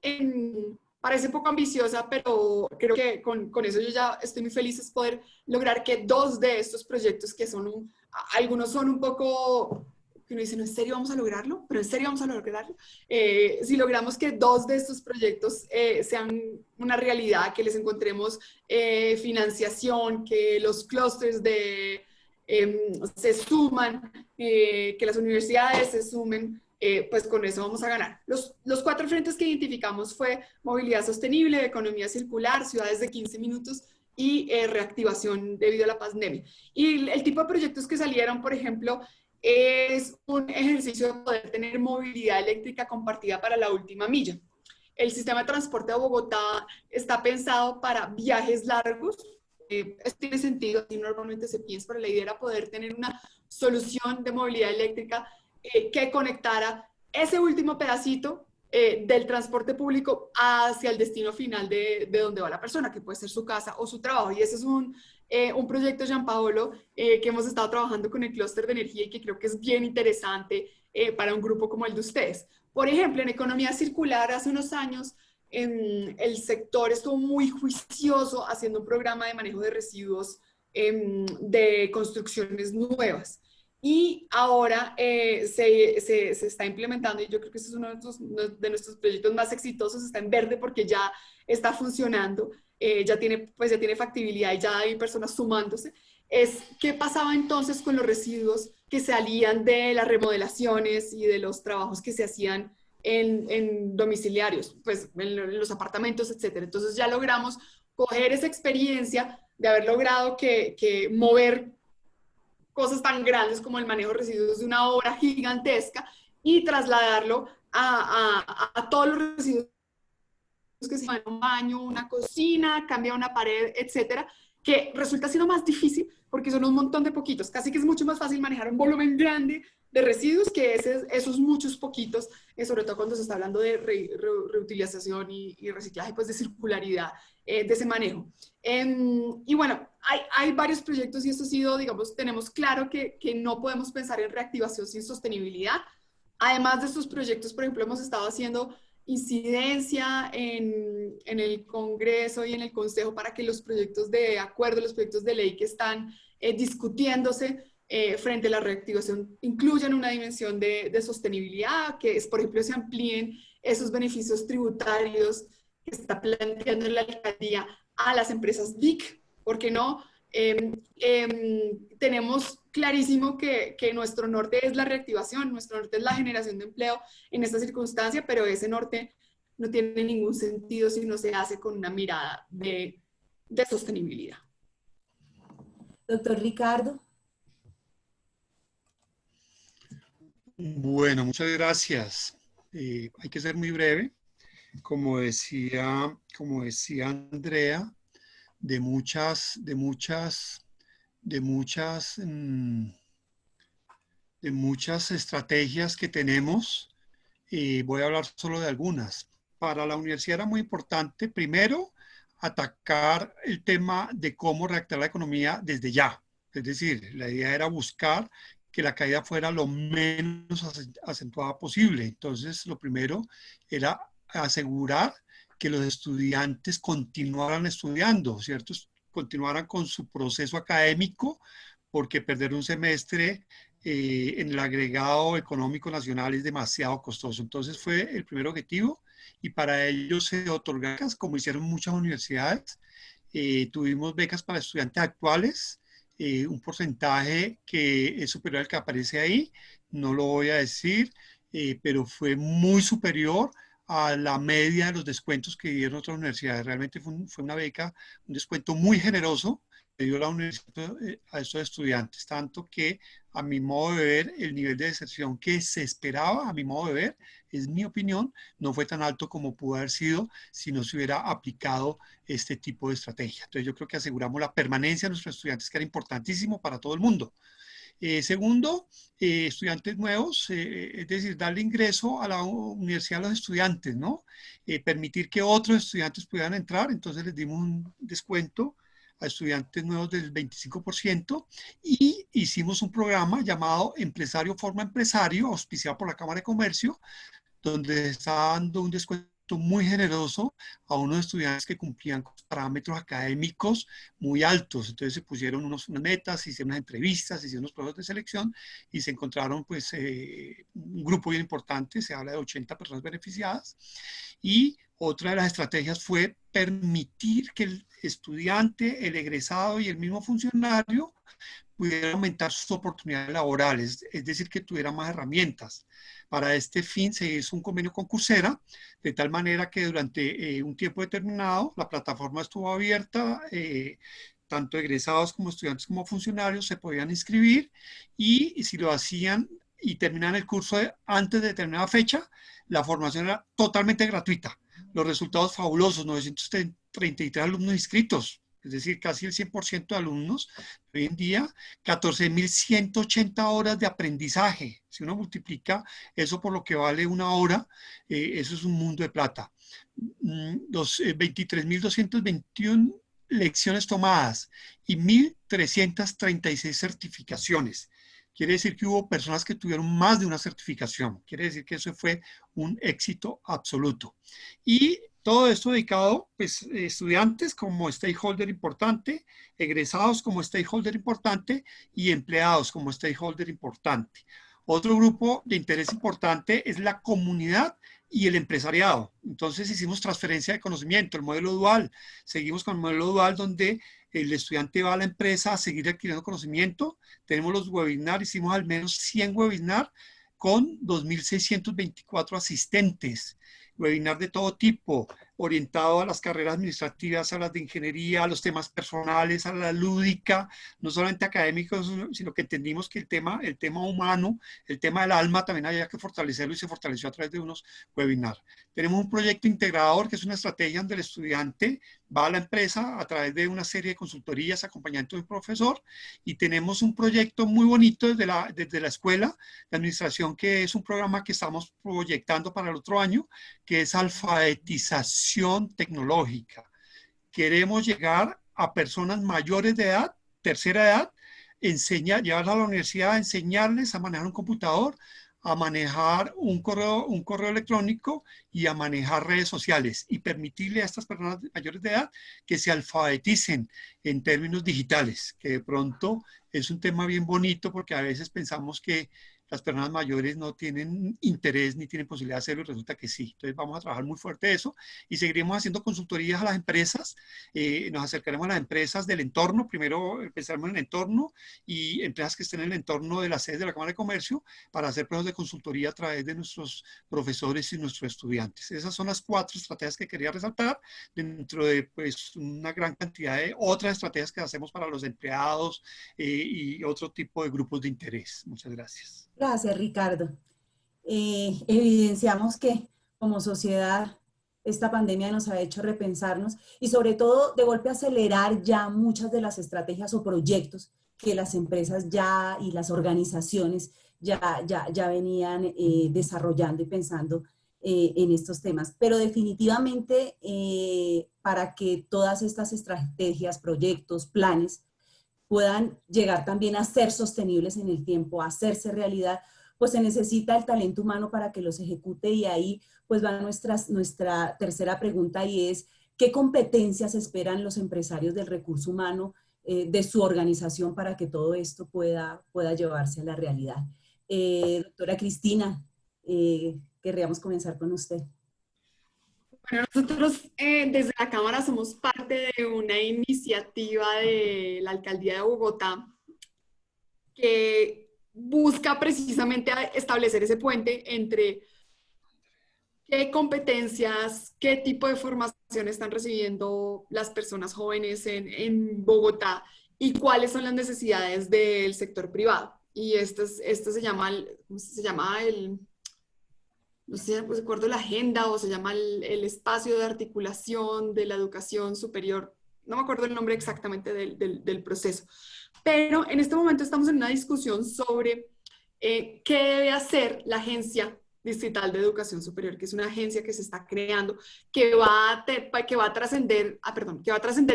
parece poco ambiciosa, pero creo que con eso yo ya estoy muy feliz, es poder lograr que 2 de estos proyectos, que son algunos son un poco, que uno dice, ¿no, en serio vamos a lograrlo? ¿Pero en serio vamos a lograrlo? Si logramos que 2 de estos proyectos sean una realidad, que les encontremos financiación, que los clústeres se suman, que las universidades se sumen, pues con eso vamos a ganar. Los 4 frentes que identificamos fue movilidad sostenible, economía circular, ciudades de 15 minutos y reactivación debido a la pandemia. Y el tipo de proyectos que salieron, por ejemplo, es un ejercicio de poder tener movilidad eléctrica compartida para la última milla. El sistema de transporte de Bogotá está pensado para viajes largos. Esto tiene sentido, así normalmente se piensa, pero la idea era poder tener una solución de movilidad eléctrica que conectara ese último pedacito del transporte público hacia el destino final de donde va la persona, que puede ser su casa o su trabajo. Y ese es un proyecto, Gianpaolo, que hemos estado trabajando con el clúster de energía y que creo que es bien interesante para un grupo como el de ustedes. Por ejemplo, en economía circular, hace unos años, el sector estuvo muy juicioso haciendo un programa de manejo de residuos de construcciones nuevas. Y ahora se está implementando, y yo creo que este es uno de nuestros proyectos más exitosos, está en verde porque ya está funcionando, ya tiene factibilidad y ya hay personas sumándose. Es qué pasaba entonces con los residuos que salían de las remodelaciones y de los trabajos que se hacían en domiciliarios, pues en los apartamentos, etcétera. Entonces ya logramos coger esa experiencia de haber logrado que mover cosas tan grandes como el manejo de residuos de una obra gigantesca y trasladarlo a todos los residuos que se van a un baño, una cocina, cambiar una pared, etcétera, que resulta siendo más difícil porque son un montón de poquitos. Casi que es mucho más fácil manejar un volumen grande de residuos que esos muchos poquitos, sobre todo cuando se está hablando de reutilización y reciclaje, pues de circularidad de ese manejo. Y bueno, hay varios proyectos y esto ha sido, digamos, tenemos claro que no podemos pensar en reactivación sin sostenibilidad. Además de estos proyectos, por ejemplo, hemos estado haciendo incidencia en el Congreso y en el Consejo para que los proyectos de acuerdo, los proyectos de ley que están discutiéndose frente a la reactivación incluyan una dimensión de sostenibilidad, que es, por ejemplo, se amplíen esos beneficios tributarios que está planteando la alcaldía a las empresas BIC, ¿por qué no? Tenemos clarísimo que nuestro norte es la reactivación, nuestro norte es la generación de empleo en esta circunstancia, pero ese norte no tiene ningún sentido si no se hace con una mirada de sostenibilidad. Doctor Ricardo. Bueno, muchas gracias. Hay que ser muy breve. Como decía Andrea, de muchas estrategias que tenemos, voy a hablar solo de algunas. Para la universidad era muy importante, primero, atacar el tema de cómo reactivar la economía desde ya. Es decir, la idea era buscar que la caída fuera lo menos acentuada posible. Entonces, lo primero era asegurar que los estudiantes continuaran estudiando, ¿cierto? Continuaran con su proceso académico, porque perder un semestre en el agregado económico nacional es demasiado costoso. Entonces fue el primer objetivo y para ello se otorgaron becas, como hicieron muchas universidades. Tuvimos becas para estudiantes actuales, un porcentaje que es superior al que aparece ahí, no lo voy a decir, pero fue muy superior a la media de los descuentos que dieron otras universidades. Realmente fue una beca, un descuento muy generoso que dio la universidad a estos estudiantes, tanto que a mi modo de ver el nivel de deserción que se esperaba, a mi modo de ver, es mi opinión, no fue tan alto como pudo haber sido si no se hubiera aplicado este tipo de estrategia. Entonces yo creo que aseguramos la permanencia de nuestros estudiantes, que era importantísimo para todo el mundo. Segundo, estudiantes nuevos, es decir, darle ingreso a la universidad a los estudiantes, ¿no? Permitir que otros estudiantes pudieran entrar, entonces les dimos un descuento a estudiantes nuevos del 25% y hicimos un programa llamado Empresario Forma Empresario, auspiciado por la Cámara de Comercio, donde está dando un descuento muy generoso a unos estudiantes que cumplían con parámetros académicos muy altos. Entonces se pusieron unas metas, hicieron unas entrevistas, hicieron unos procesos de selección y se encontraron pues un grupo bien importante, se habla de 80 personas beneficiadas. Y otra de las estrategias fue permitir que el estudiante, el egresado y el mismo funcionario pudiera aumentar sus oportunidades laborales, es decir, que tuviera más herramientas. Para este fin se hizo un convenio con Coursera, de tal manera que durante un tiempo determinado la plataforma estuvo abierta, tanto egresados como estudiantes como funcionarios se podían inscribir y si lo hacían y terminaban el curso antes de determinada fecha, la formación era totalmente gratuita. Los resultados fabulosos, 933 alumnos inscritos, es decir, casi el 100% de alumnos. Hoy en día, 14.180 horas de aprendizaje. Si uno multiplica eso por lo que vale una hora, eso es un mundo de plata. Los 23.221 lecciones tomadas y 1.336 certificaciones. quiere decir que hubo personas que tuvieron más de una certificación. Quiere decir que eso fue un éxito absoluto. Y todo esto dedicado, pues, estudiantes como stakeholder importante, egresados como stakeholder importante y empleados como stakeholder importante. Otro grupo de interés importante es la comunidad y el empresariado. Entonces hicimos transferencia de conocimiento, el modelo dual. Seguimos con el modelo dual donde el estudiante va a la empresa a seguir adquiriendo conocimiento. Tenemos los webinars, hicimos al menos 100 webinars con 2.624 asistentes. Webinar de todo tipo, orientado a las carreras administrativas, a las de ingeniería, a los temas personales, a la lúdica, no solamente académicos, sino que entendimos que el tema humano, el tema del alma también había que fortalecerlo y se fortaleció a través de unos webinars. Tenemos un proyecto integrador que es una estrategia donde el estudiante va a la empresa a través de una serie de consultorías, acompañamiento de un profesor, y tenemos un proyecto muy bonito desde la escuela de administración, que es un programa que estamos proyectando para el otro año, que es alfabetización tecnológica. Queremos llegar a personas mayores de edad, tercera edad, llevarlas a la universidad, enseñarles a manejar un computador, a manejar un correo electrónico y a manejar redes sociales, y permitirle a estas personas mayores de edad que se alfabeticen en términos digitales, que de pronto es un tema bien bonito porque a veces pensamos que las personas mayores no tienen interés ni tienen posibilidad de hacerlo, y resulta que sí. Entonces vamos a trabajar muy fuerte eso y seguiremos haciendo consultorías a las empresas. Nos acercaremos a las empresas del entorno. Primero empezaremos en el entorno y empresas que estén en el entorno de la sede de la Cámara de Comercio para hacer procesos de consultoría a través de nuestros profesores y nuestros estudiantes. Esas son las 4 estrategias que quería resaltar dentro de, pues, una gran cantidad de otras estrategias que hacemos para los empleados y otro tipo de grupos de interés. Muchas gracias. Gracias, Ricardo. Evidenciamos que como sociedad esta pandemia nos ha hecho repensarnos y sobre todo de golpe acelerar ya muchas de las estrategias o proyectos que las empresas ya y las organizaciones ya venían desarrollando y pensando en estos temas. Pero definitivamente para que todas estas estrategias, proyectos, planes puedan llegar también a ser sostenibles en el tiempo, a hacerse realidad, pues se necesita el talento humano para que los ejecute, y ahí pues va nuestra tercera pregunta, y es ¿qué competencias esperan los empresarios del recurso humano de su organización para que todo esto pueda llevarse a la realidad? Doctora Cristina, querríamos comenzar con usted. Bueno, nosotros desde la Cámara somos parte de una iniciativa de la Alcaldía de Bogotá que busca precisamente establecer ese puente entre qué competencias, qué tipo de formación están recibiendo las personas jóvenes en Bogotá y cuáles son las necesidades del sector privado. Y esto se llama, ¿cómo se llama? No sé, pues recuerdo la agenda, o se llama el espacio de articulación de la educación superior. No me acuerdo el nombre exactamente del proceso. Pero en este momento estamos en una discusión sobre qué debe hacer la Agencia Distrital de Educación Superior, que es una agencia que se está creando, que va a trascender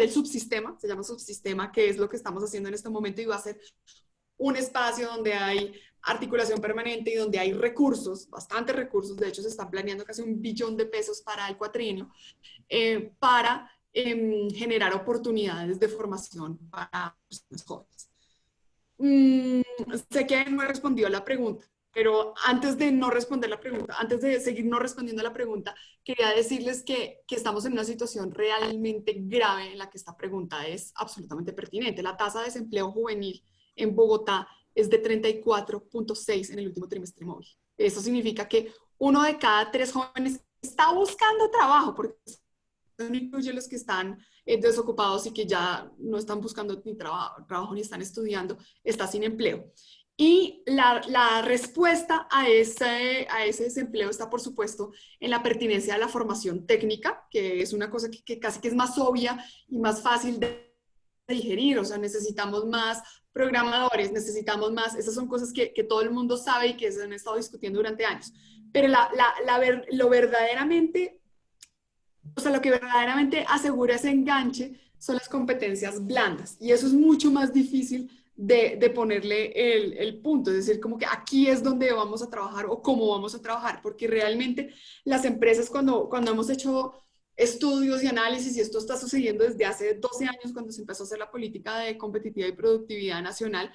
el subsistema, se llama subsistema, que es lo que estamos haciendo en este momento, y va a ser un espacio donde hay articulación permanente y donde hay recursos, bastantes recursos. De hecho se están planeando casi $1 billón para el cuatrienio, para generar oportunidades de formación para personas jóvenes. Sé que no he respondido a la pregunta, pero antes de seguir no respondiendo a la pregunta, quería decirles que estamos en una situación realmente grave en la que esta pregunta es absolutamente pertinente. La tasa de desempleo juvenil en Bogotá es de 34.6 en el último trimestre móvil. Eso significa que 1 de cada 3 jóvenes está buscando trabajo, porque no incluye los que están desocupados y que ya no están buscando ni trabajo ni están estudiando, está sin empleo. Y la respuesta a ese desempleo está, por supuesto, en la pertinencia de la formación técnica, que es una cosa que casi que es más obvia y más fácil de digerir. O sea, necesitamos más programadores, necesitamos más, esas son cosas que todo el mundo sabe y que se han estado discutiendo durante años. Pero lo que verdaderamente asegura ese enganche son las competencias blandas. Y eso es mucho más difícil de ponerle el punto, es decir, como que aquí es donde vamos a trabajar o cómo vamos a trabajar, porque realmente las empresas cuando hemos hecho estudios y análisis, y esto está sucediendo desde hace 12 años cuando se empezó a hacer la política de competitividad y productividad nacional,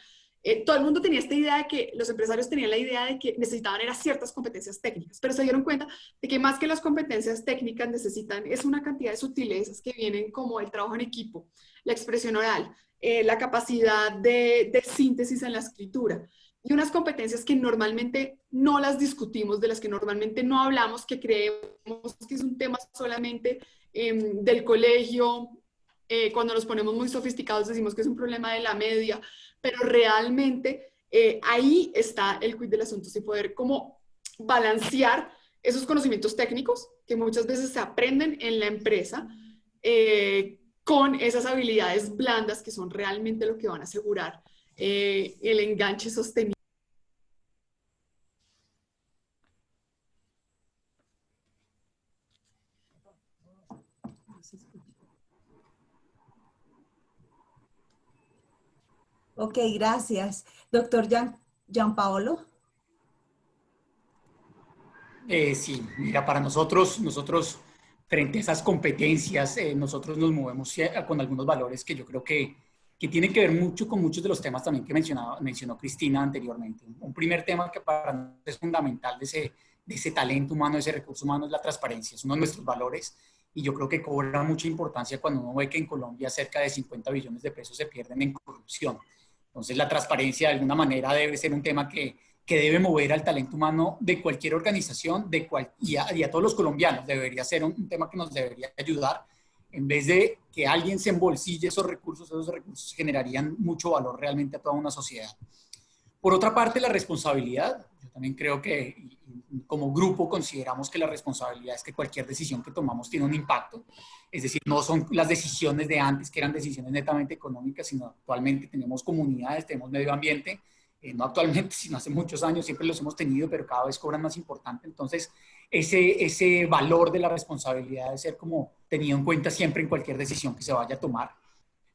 todo el mundo tenía esta idea de que los empresarios tenían la idea de que necesitaban eran ciertas competencias técnicas, pero se dieron cuenta de que más que las competencias técnicas necesitan es una cantidad de sutilezas que vienen como el trabajo en equipo, la expresión oral, la capacidad de síntesis en la escritura y unas competencias que normalmente no las discutimos, de las que normalmente no hablamos, que creemos que es un tema solamente del colegio. Cuando nos ponemos muy sofisticados decimos que es un problema de la media, pero realmente ahí está el quid del asunto, si poder como balancear esos conocimientos técnicos que muchas veces se aprenden en la empresa con esas habilidades blandas que son realmente lo que van a asegurar el enganche sostenible. Ok, gracias. Doctor Gianpaolo. Sí, mira, para nosotros frente a esas competencias, nosotros nos movemos con algunos valores que yo creo que tienen que ver mucho con muchos de los temas también que mencionó Cristina anteriormente. Un primer tema que para nosotros es fundamental de ese talento humano, de ese recurso humano, es la transparencia, es uno de nuestros valores y yo creo que cobra mucha importancia cuando uno ve que en Colombia cerca de 50 billones de pesos se pierden en corrupción. Entonces la transparencia de alguna manera debe ser un tema que debe mover al talento humano de cualquier organización y a todos los colombianos. Debería ser un tema que nos debería ayudar. En vez de que alguien se embolsille esos recursos generarían mucho valor realmente a toda una sociedad. Por otra parte, la responsabilidad. Yo también creo que como grupo consideramos que la responsabilidad es que cualquier decisión que tomamos tiene un impacto. Es decir, no son las decisiones de antes que eran decisiones netamente económicas, sino actualmente tenemos comunidades, tenemos medio ambiente, no actualmente, sino hace muchos años, siempre los hemos tenido, pero cada vez cobran más importante. Entonces, ese valor de la responsabilidad debe ser como tenido en cuenta siempre en cualquier decisión que se vaya a tomar.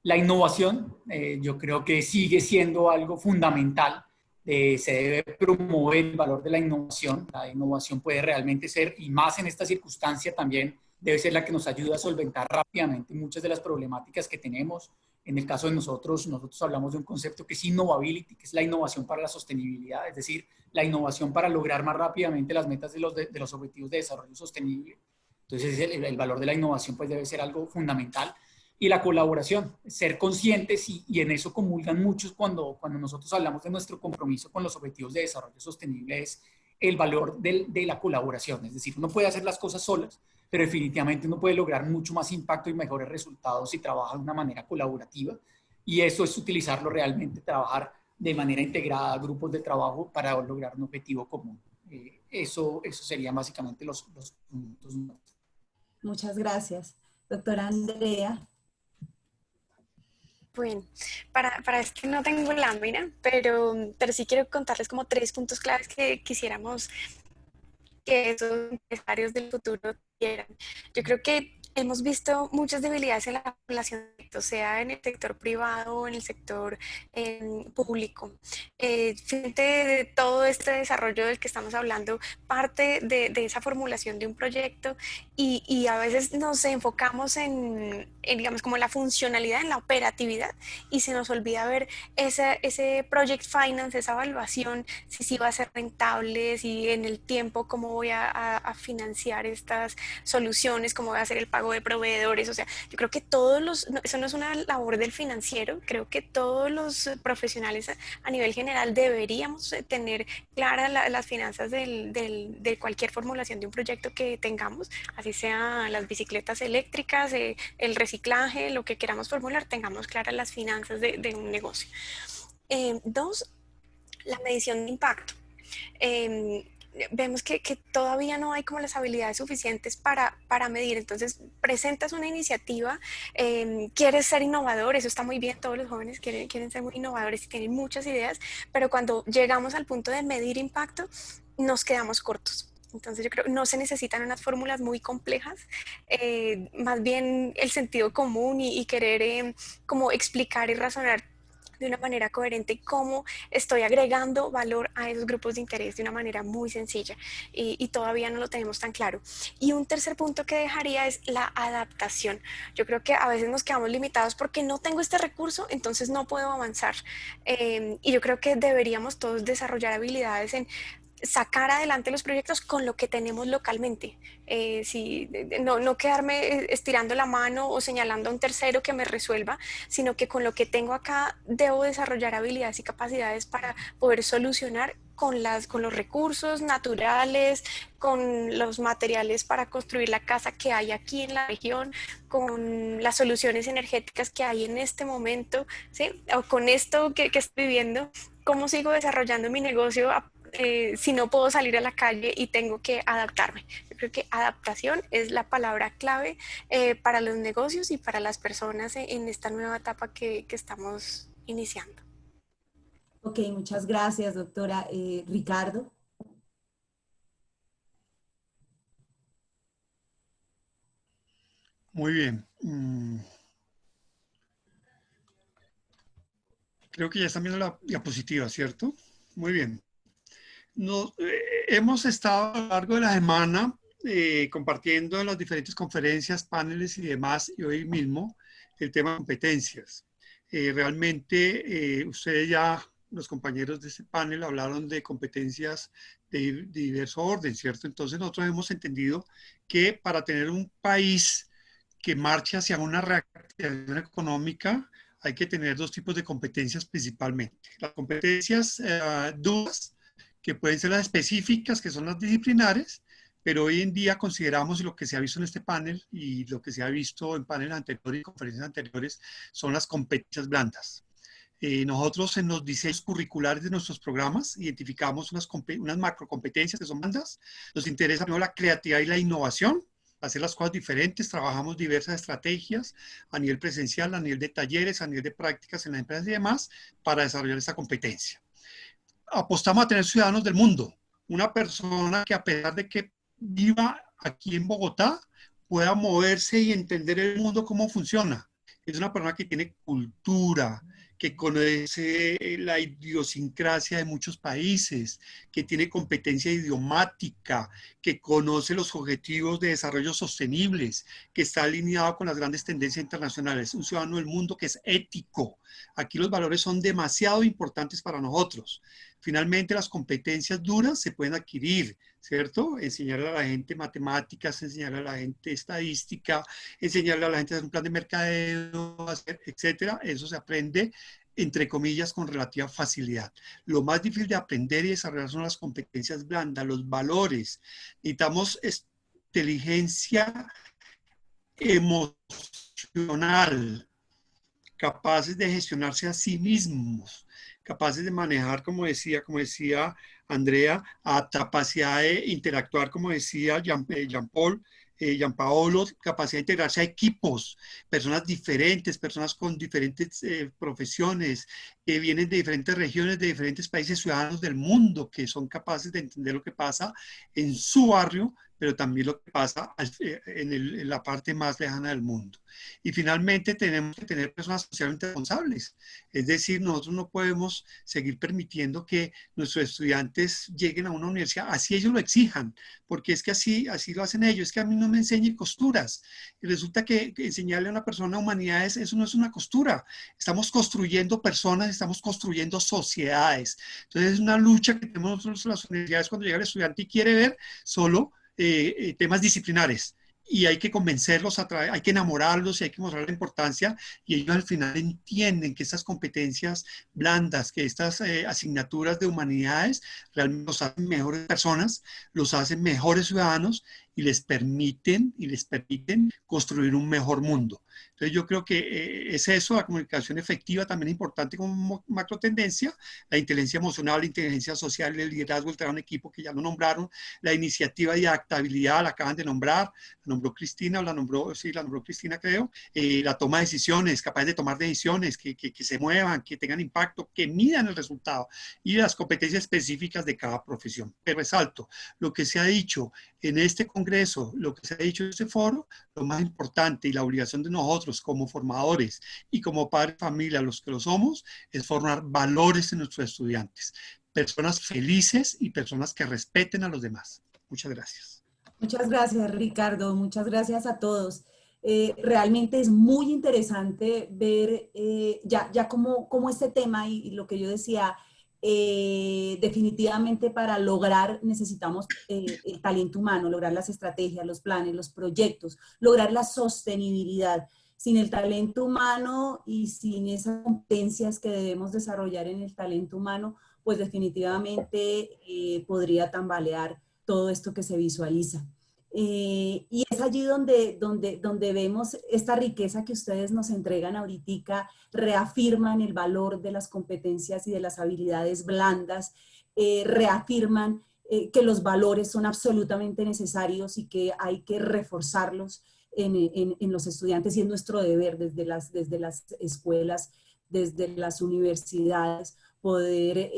La innovación, yo creo que sigue siendo algo fundamental. Se debe promover el valor de la innovación. La innovación puede realmente ser, y más en esta circunstancia también, debe ser la que nos ayuda a solventar rápidamente muchas de las problemáticas que tenemos. En el caso de nosotros hablamos de un concepto que es innovability, que es la innovación para la sostenibilidad, es decir, la innovación para lograr más rápidamente las metas de los objetivos de desarrollo sostenible. Entonces, el valor de la innovación pues debe ser algo fundamental. Y la colaboración, ser conscientes y en eso comulgan muchos cuando nosotros hablamos de nuestro compromiso con los objetivos de desarrollo sostenible, es el valor de la colaboración. Es decir, uno puede hacer las cosas solas, pero definitivamente uno puede lograr mucho más impacto y mejores resultados si trabaja de una manera colaborativa. Y eso es utilizarlo realmente, trabajar de manera integrada, grupos de trabajo para lograr un objetivo común. Eso serían básicamente los puntos. Muchas gracias. Doctora Andrea. Bueno, para esto no tengo lámina, pero sí quiero contarles como 3 puntos claves que quisiéramos que esos empresarios del futuro quieran. Yo creo que hemos visto muchas debilidades en la población, sea en el sector privado o en el sector público. Frente de todo este desarrollo del que estamos hablando, parte de esa formulación de un proyecto y a veces nos enfocamos en, digamos, como la funcionalidad, en la operatividad y se nos olvida ver ese project finance, esa evaluación, si va a ser rentable, si en el tiempo cómo voy a financiar estas soluciones, cómo voy a hacer el pago de proveedores. O sea, yo creo que eso no es una labor del financiero, creo que todos los profesionales a nivel general deberíamos tener claras las finanzas de cualquier formulación de un proyecto que tengamos, así sean las bicicletas eléctricas, el reciclaje, lo que queramos formular, tengamos claras las finanzas de un negocio. 2, la medición de impacto. Vemos que todavía no hay como las habilidades suficientes para medir. Entonces presentas una iniciativa, quieres ser innovador, eso está muy bien, todos los jóvenes quieren ser muy innovadores y tienen muchas ideas, pero cuando llegamos al punto de medir impacto nos quedamos cortos. Entonces yo creo que no se necesitan unas fórmulas muy complejas, más bien el sentido común y querer como explicar y razonar de una manera coherente cómo estoy agregando valor a esos grupos de interés de una manera muy sencilla y todavía no lo tenemos tan claro. Y un tercer punto que dejaría es la adaptación. Yo creo que a veces nos quedamos limitados porque no tengo este recurso, entonces no puedo avanzar. Y yo creo que deberíamos todos desarrollar habilidades en sacar adelante los proyectos con lo que tenemos localmente. No quedarme estirando la mano o señalando a un tercero que me resuelva, sino que con lo que tengo acá debo desarrollar habilidades y capacidades para poder solucionar con los recursos naturales, con los materiales para construir la casa que hay aquí en la región, con las soluciones energéticas que hay en este momento, ¿sí? O con esto que estoy viviendo, cómo sigo desarrollando mi negocio si no puedo salir a la calle y tengo que adaptarme. Yo creo que adaptación es la palabra clave para los negocios y para las personas en esta nueva etapa que estamos iniciando. Ok, muchas gracias, doctora. Ricardo. Muy bien. Creo que ya están viendo la diapositiva, ¿cierto? Muy bien. Hemos estado a lo largo de la semana compartiendo en las diferentes conferencias, paneles y demás, y hoy mismo el tema de competencias. Realmente ustedes ya, los compañeros de este panel, hablaron de competencias de diverso orden, ¿cierto? Entonces nosotros hemos entendido que para tener un país que marche hacia una reactivación económica, hay que tener dos tipos de competencias principalmente. Las competencias duras, que pueden ser las específicas, que son las disciplinares, pero hoy en día consideramos lo que se ha visto en este panel y lo que se ha visto en paneles anteriores y conferencias anteriores son las competencias blandas. Nosotros en los diseños curriculares de nuestros programas identificamos unas macrocompetencias que son blandas. Nos interesa primero la creatividad y la innovación, hacer las cosas diferentes, trabajamos diversas estrategias a nivel presencial, a nivel de talleres, a nivel de prácticas en las empresas y demás para desarrollar esta competencia. Apostamos a tener ciudadanos del mundo, una persona que a pesar de que viva aquí en Bogotá, pueda moverse y entender el mundo cómo funciona. Es una persona que tiene cultura, que conoce la idiosincrasia de muchos países, que tiene competencia idiomática, que conoce los objetivos de desarrollo sostenibles, que está alineado con las grandes tendencias internacionales, un ciudadano del mundo que es ético. Aquí los valores son demasiado importantes para nosotros. Finalmente, las competencias duras se pueden adquirir, ¿cierto? Enseñarle a la gente matemáticas, enseñarle a la gente estadística, enseñarle a la gente a hacer un plan de mercadeo, etcétera. Eso se aprende, entre comillas, con relativa facilidad. Lo más difícil de aprender y desarrollar son las competencias blandas, los valores. Necesitamos inteligencia emocional, capaces de gestionarse a sí mismos, capaces de manejar, como decía Andrea, a capacidad de interactuar, como decía Gianpaolo, capacidad de integrarse a equipos, personas diferentes, personas con diferentes profesiones, que vienen de diferentes regiones, de diferentes países, ciudadanos del mundo, que son capaces de entender lo que pasa en su barrio, pero también lo que pasa en la parte más lejana del mundo. Y finalmente tenemos que tener personas socialmente responsables. Es decir, nosotros no podemos seguir permitiendo que nuestros estudiantes lleguen a una universidad, así ellos lo exijan, porque es que así lo hacen ellos. Es que a mí no me enseñen costuras. Y resulta que enseñarle a una persona humanidades, eso no es una costura. Estamos construyendo personas, estamos construyendo sociedades. Entonces es una lucha que tenemos nosotros en las universidades cuando llega el estudiante y quiere ver solo temas disciplinares, y hay que convencerlos, hay que enamorarlos y hay que mostrar la importancia, y ellos al final entienden que estas competencias blandas, que estas asignaturas de humanidades realmente los hacen mejores personas, los hacen mejores ciudadanos y les permiten construir un mejor mundo. Entonces yo creo que es eso, la comunicación efectiva también es importante como macro tendencia, la inteligencia emocional, la inteligencia social, el liderazgo, el trabajo en equipo, que ya lo nombraron, la iniciativa y adaptabilidad, la acaban de nombrar, la nombró Cristina, sí, la nombró Cristina creo, la toma de decisiones, capaz de tomar decisiones, que se muevan, que tengan impacto, que midan el resultado, y las competencias específicas de cada profesión. Pero resalto, lo que se ha dicho en este congreso, lo que se ha dicho en este foro, lo más importante y la obligación de nosotros como formadores y como padres de familia, los que lo somos, es formar valores en nuestros estudiantes. Personas felices y personas que respeten a los demás. Muchas gracias. Muchas gracias, Ricardo. Muchas gracias a todos. Realmente es muy interesante ver ya cómo este tema y lo que yo decía, definitivamente para lograr necesitamos el talento humano, lograr las estrategias, los planes, los proyectos, lograr la sostenibilidad. Sin el talento humano y sin esas competencias que debemos desarrollar en el talento humano, pues definitivamente podría tambalear todo esto que se visualiza. Y es allí donde vemos esta riqueza que ustedes nos entregan ahorita, reafirman el valor de las competencias y de las habilidades blandas, reafirman que los valores son absolutamente necesarios y que hay que reforzarlos en los estudiantes, y es nuestro deber desde las escuelas, desde las universidades, poder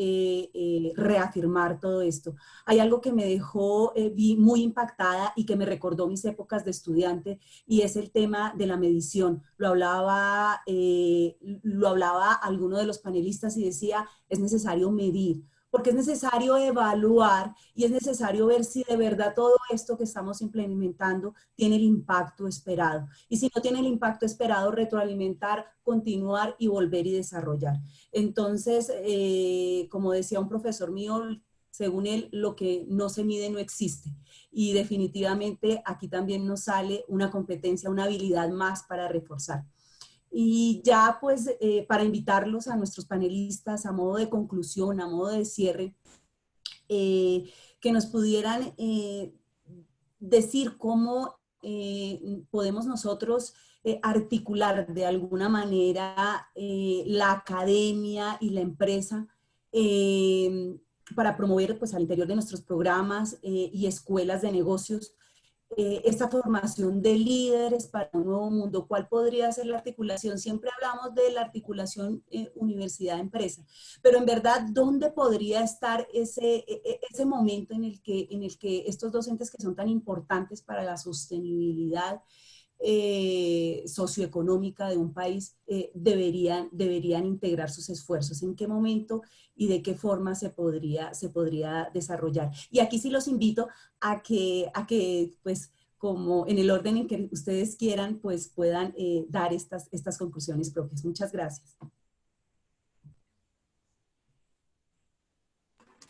reafirmar todo esto. Hay algo que me dejó muy impactada y que me recordó mis épocas de estudiante, y es el tema de la medición. Lo hablaba alguno de los panelistas y decía, es necesario medir, porque es necesario evaluar y es necesario ver si de verdad todo esto que estamos implementando tiene el impacto esperado. Y si no tiene el impacto esperado, retroalimentar, continuar y volver y desarrollar. Entonces, como decía un profesor mío, según él, lo que no se mide no existe. Y definitivamente aquí también nos sale una competencia, una habilidad más para reforzar. Y ya pues para invitarlos a nuestros panelistas a modo de conclusión, a modo de cierre, que nos pudieran decir cómo podemos nosotros articular de alguna manera la academia y la empresa para promover pues al interior de nuestros programas y escuelas de negocios esta formación de líderes para un nuevo mundo. ¿Cuál podría ser la articulación? Siempre hablamos de la articulación universidad-empresa, pero en verdad, ¿dónde podría estar ese momento en el que estos docentes que son tan importantes para la sostenibilidad socioeconómica de un país deberían integrar sus esfuerzos? ¿En qué momento y de qué forma se podría desarrollar? Y aquí sí los invito a que pues, como en el orden en que ustedes quieran, pues puedan dar estas conclusiones propias. Muchas gracias.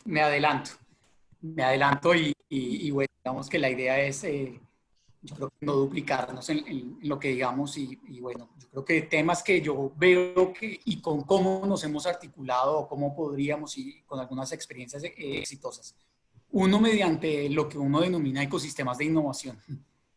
Me adelanto y bueno, digamos que la idea es... yo creo que no duplicarnos en lo que digamos y bueno, yo creo que temas que yo veo y con cómo nos hemos articulado o cómo podríamos y con algunas experiencias exitosas. Uno, mediante lo que uno denomina ecosistemas de innovación.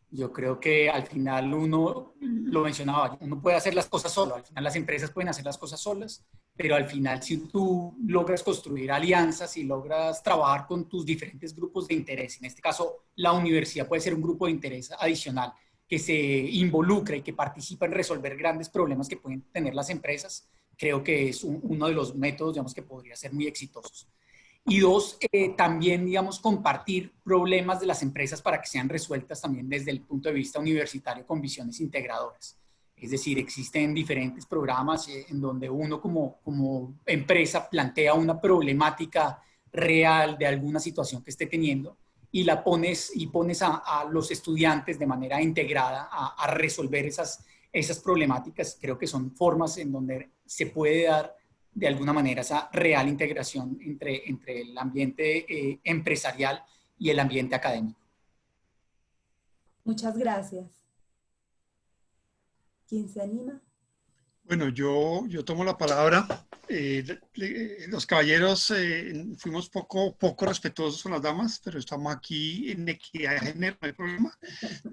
Yo creo que al final uno, lo mencionaba, uno puede hacer las cosas solo, al final las empresas pueden hacer las cosas solas, pero al final si tú logras construir alianzas y logras trabajar con tus diferentes grupos de interés, en este caso la universidad puede ser un grupo de interés adicional que se involucra y que participa en resolver grandes problemas que pueden tener las empresas, creo que es uno de los métodos, digamos, que podría ser muy exitosos. Y dos, también, digamos, compartir problemas de las empresas para que sean resueltas también desde el punto de vista universitario con visiones integradoras. Es decir, existen diferentes programas en donde uno como empresa plantea una problemática real de alguna situación que esté teniendo y pones a los estudiantes de manera integrada a resolver esas problemáticas. Creo que son formas en donde se puede dar de alguna manera esa real integración entre el ambiente empresarial y el ambiente académico. Muchas gracias. ¿Quién se anima? Bueno, yo tomo la palabra Los caballeros fuimos poco respetuosos con las damas, pero estamos aquí en equidad de género, no hay problema.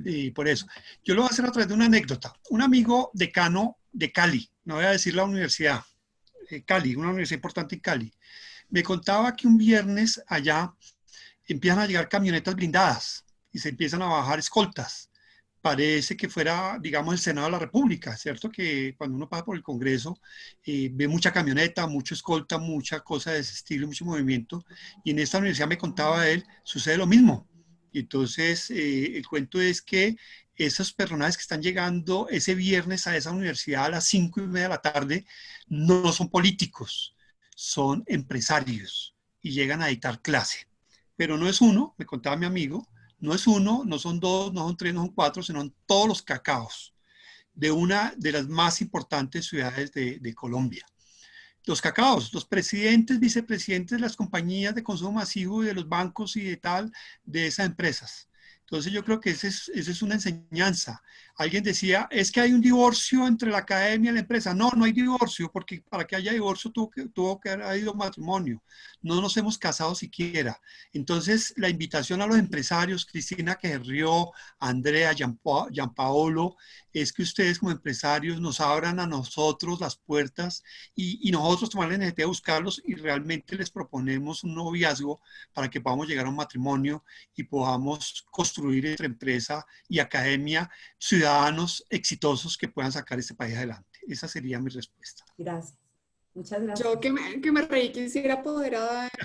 Y por eso, yo lo voy a hacer a través de una anécdota. Un amigo decano de Cali, no voy a decir la universidad, Cali, una universidad importante en Cali, me contaba que un viernes allá empiezan a llegar camionetas blindadas y se empiezan a bajar escoltas. Parece que fuera, digamos, el Senado de la República, ¿cierto? Que cuando uno pasa por el Congreso, ve mucha camioneta, mucho escolta, mucha cosa de ese estilo, mucho movimiento. Y en esta universidad, me contaba él, sucede lo mismo. Y entonces, el cuento es que esos personajes que están llegando ese viernes a esa universidad a las 5:30 de la tarde no son políticos, son empresarios y llegan a dictar clase. Pero no es uno, me contaba mi amigo, no es uno, no son dos, no son tres, no son cuatro, sino todos los cacaos de una de las más importantes ciudades de Colombia. Los cacaos, los presidentes, vicepresidentes de las compañías de consumo masivo y de los bancos y de tal, de esas empresas. Entonces yo creo que esa es una enseñanza. Alguien decía, es que hay un divorcio entre la academia y la empresa. No, no hay divorcio, porque para que haya divorcio tuvo que haber habido matrimonio. No nos hemos casado siquiera. Entonces la invitación a los empresarios, Cristina que se rió, Andrea, Gianpaolo, es que ustedes como empresarios nos abran a nosotros las puertas y nosotros tomar la necesidad de buscarlos y realmente les proponemos un noviazgo para que podamos llegar a un matrimonio y podamos construir entre empresa y academia ciudadanos exitosos que puedan sacar este país adelante. Esa sería mi respuesta. Gracias. Muchas gracias. Yo que me reí, quisiera poder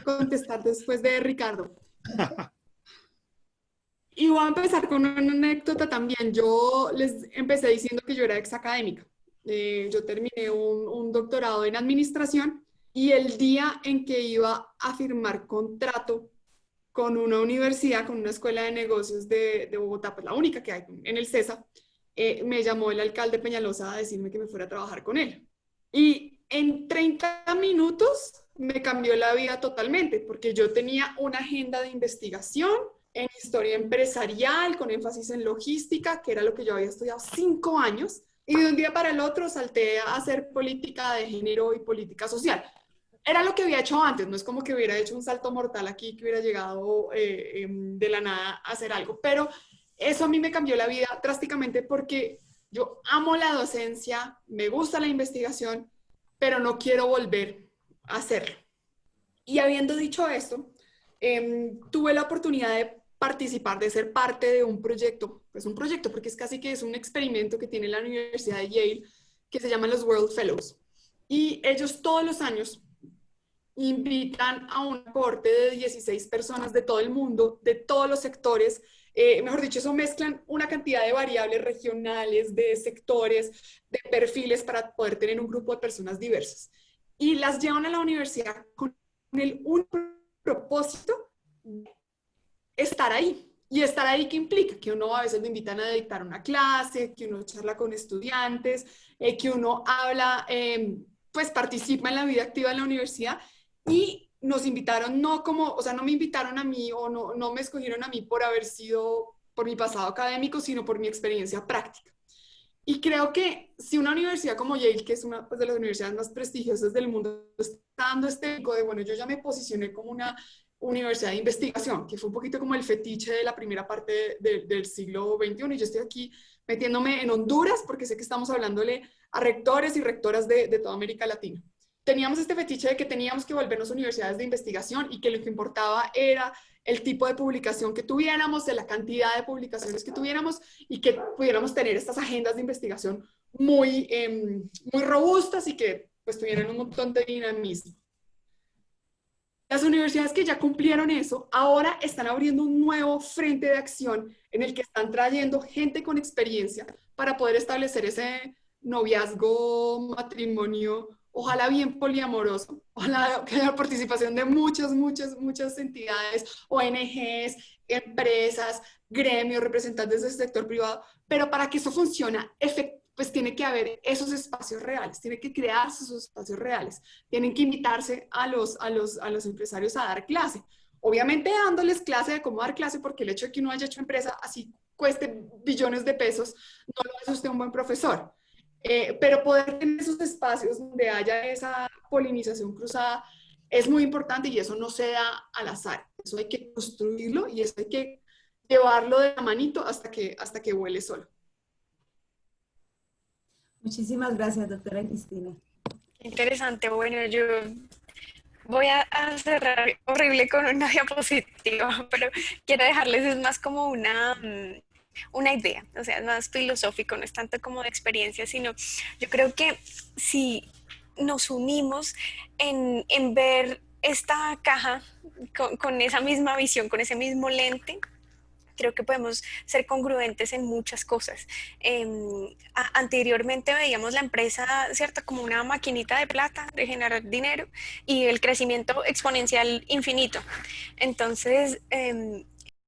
contestar después de Ricardo. Y voy a empezar con una anécdota también. Yo les empecé diciendo que yo era exacadémica. Yo terminé un doctorado en administración y el día en que iba a firmar contrato con una universidad, con una escuela de negocios de Bogotá, pues la única que hay en el CESA, me llamó el alcalde Peñalosa a decirme que me fuera a trabajar con él. Y en 30 minutos me cambió la vida totalmente, porque yo tenía una agenda de investigación en historia empresarial, con énfasis en logística, que era lo que yo había estudiado 5 años, y de un día para el otro salté a hacer política de género y política social. Era lo que había hecho antes, no es como que hubiera hecho un salto mortal aquí, que hubiera llegado de la nada a hacer algo, pero eso a mí me cambió la vida drásticamente porque yo amo la docencia, me gusta la investigación, pero no quiero volver a hacerlo. Y habiendo dicho esto, tuve la oportunidad de participar, de ser parte de un proyecto, pues un proyecto porque es casi que es un experimento que tiene la Universidad de Yale, que se llama los World Fellows. Y ellos todos los años invitan a una cohorte de 16 personas de todo el mundo, de todos los sectores, mejor dicho, eso mezclan una cantidad de variables regionales, de sectores, de perfiles para poder tener un grupo de personas diversas. Y las llevan a la universidad con el único propósito de estar ahí. Y estar ahí, ¿qué implica? Que uno a veces lo invitan a dictar una clase, que uno charla con estudiantes, que uno habla, pues participa en la vida activa de la universidad. Y nos invitaron, no me invitaron a mí o no me escogieron a mí por haber sido, por mi pasado académico, sino por mi experiencia práctica. Y creo que si una universidad como Yale, que es una pues, de las universidades más prestigiosas del mundo, está dando este pico de, bueno, yo ya me posicioné como una universidad de investigación, que fue un poquito como el fetiche de la primera parte del siglo XXI, y yo estoy aquí metiéndome en Honduras, porque sé que estamos hablándole a rectores y rectoras de toda América Latina. Teníamos este fetiche de que teníamos que volvernos universidades de investigación y que lo que importaba era el tipo de publicación que tuviéramos, de la cantidad de publicaciones que tuviéramos y que pudiéramos tener estas agendas de investigación muy robustas y que pues tuvieran un montón de dinamismo. Las universidades que ya cumplieron eso, ahora están abriendo un nuevo frente de acción en el que están trayendo gente con experiencia para poder establecer ese noviazgo, matrimonio, ojalá bien poliamoroso, ojalá que haya participación de muchas entidades, ONGs, empresas, gremios, representantes del sector privado, pero para que eso funcione, pues tiene que haber esos espacios reales, tiene que crearse esos espacios reales, tienen que invitarse a los empresarios a dar clase, obviamente dándoles clase de cómo dar clase, porque el hecho de que uno haya hecho empresa así cueste billones de pesos, no lo hace usted un buen profesor. Pero poder tener esos espacios donde haya esa polinización cruzada es muy importante y eso no se da al azar. Eso hay que construirlo y eso hay que llevarlo de la manito hasta que vuele solo. Muchísimas gracias, doctora Cristina. Interesante. Bueno, yo voy a cerrar horrible con una diapositiva, pero quiero dejarles es más como una idea, o sea, es más filosófico, no es tanto como de experiencia, sino yo creo que si nos unimos en ver esta caja con esa misma visión, con ese mismo lente, creo que podemos ser congruentes en muchas cosas. Anteriormente veíamos la empresa, ¿cierto?, como una maquinita de plata, de generar dinero y el crecimiento exponencial infinito. Entonces,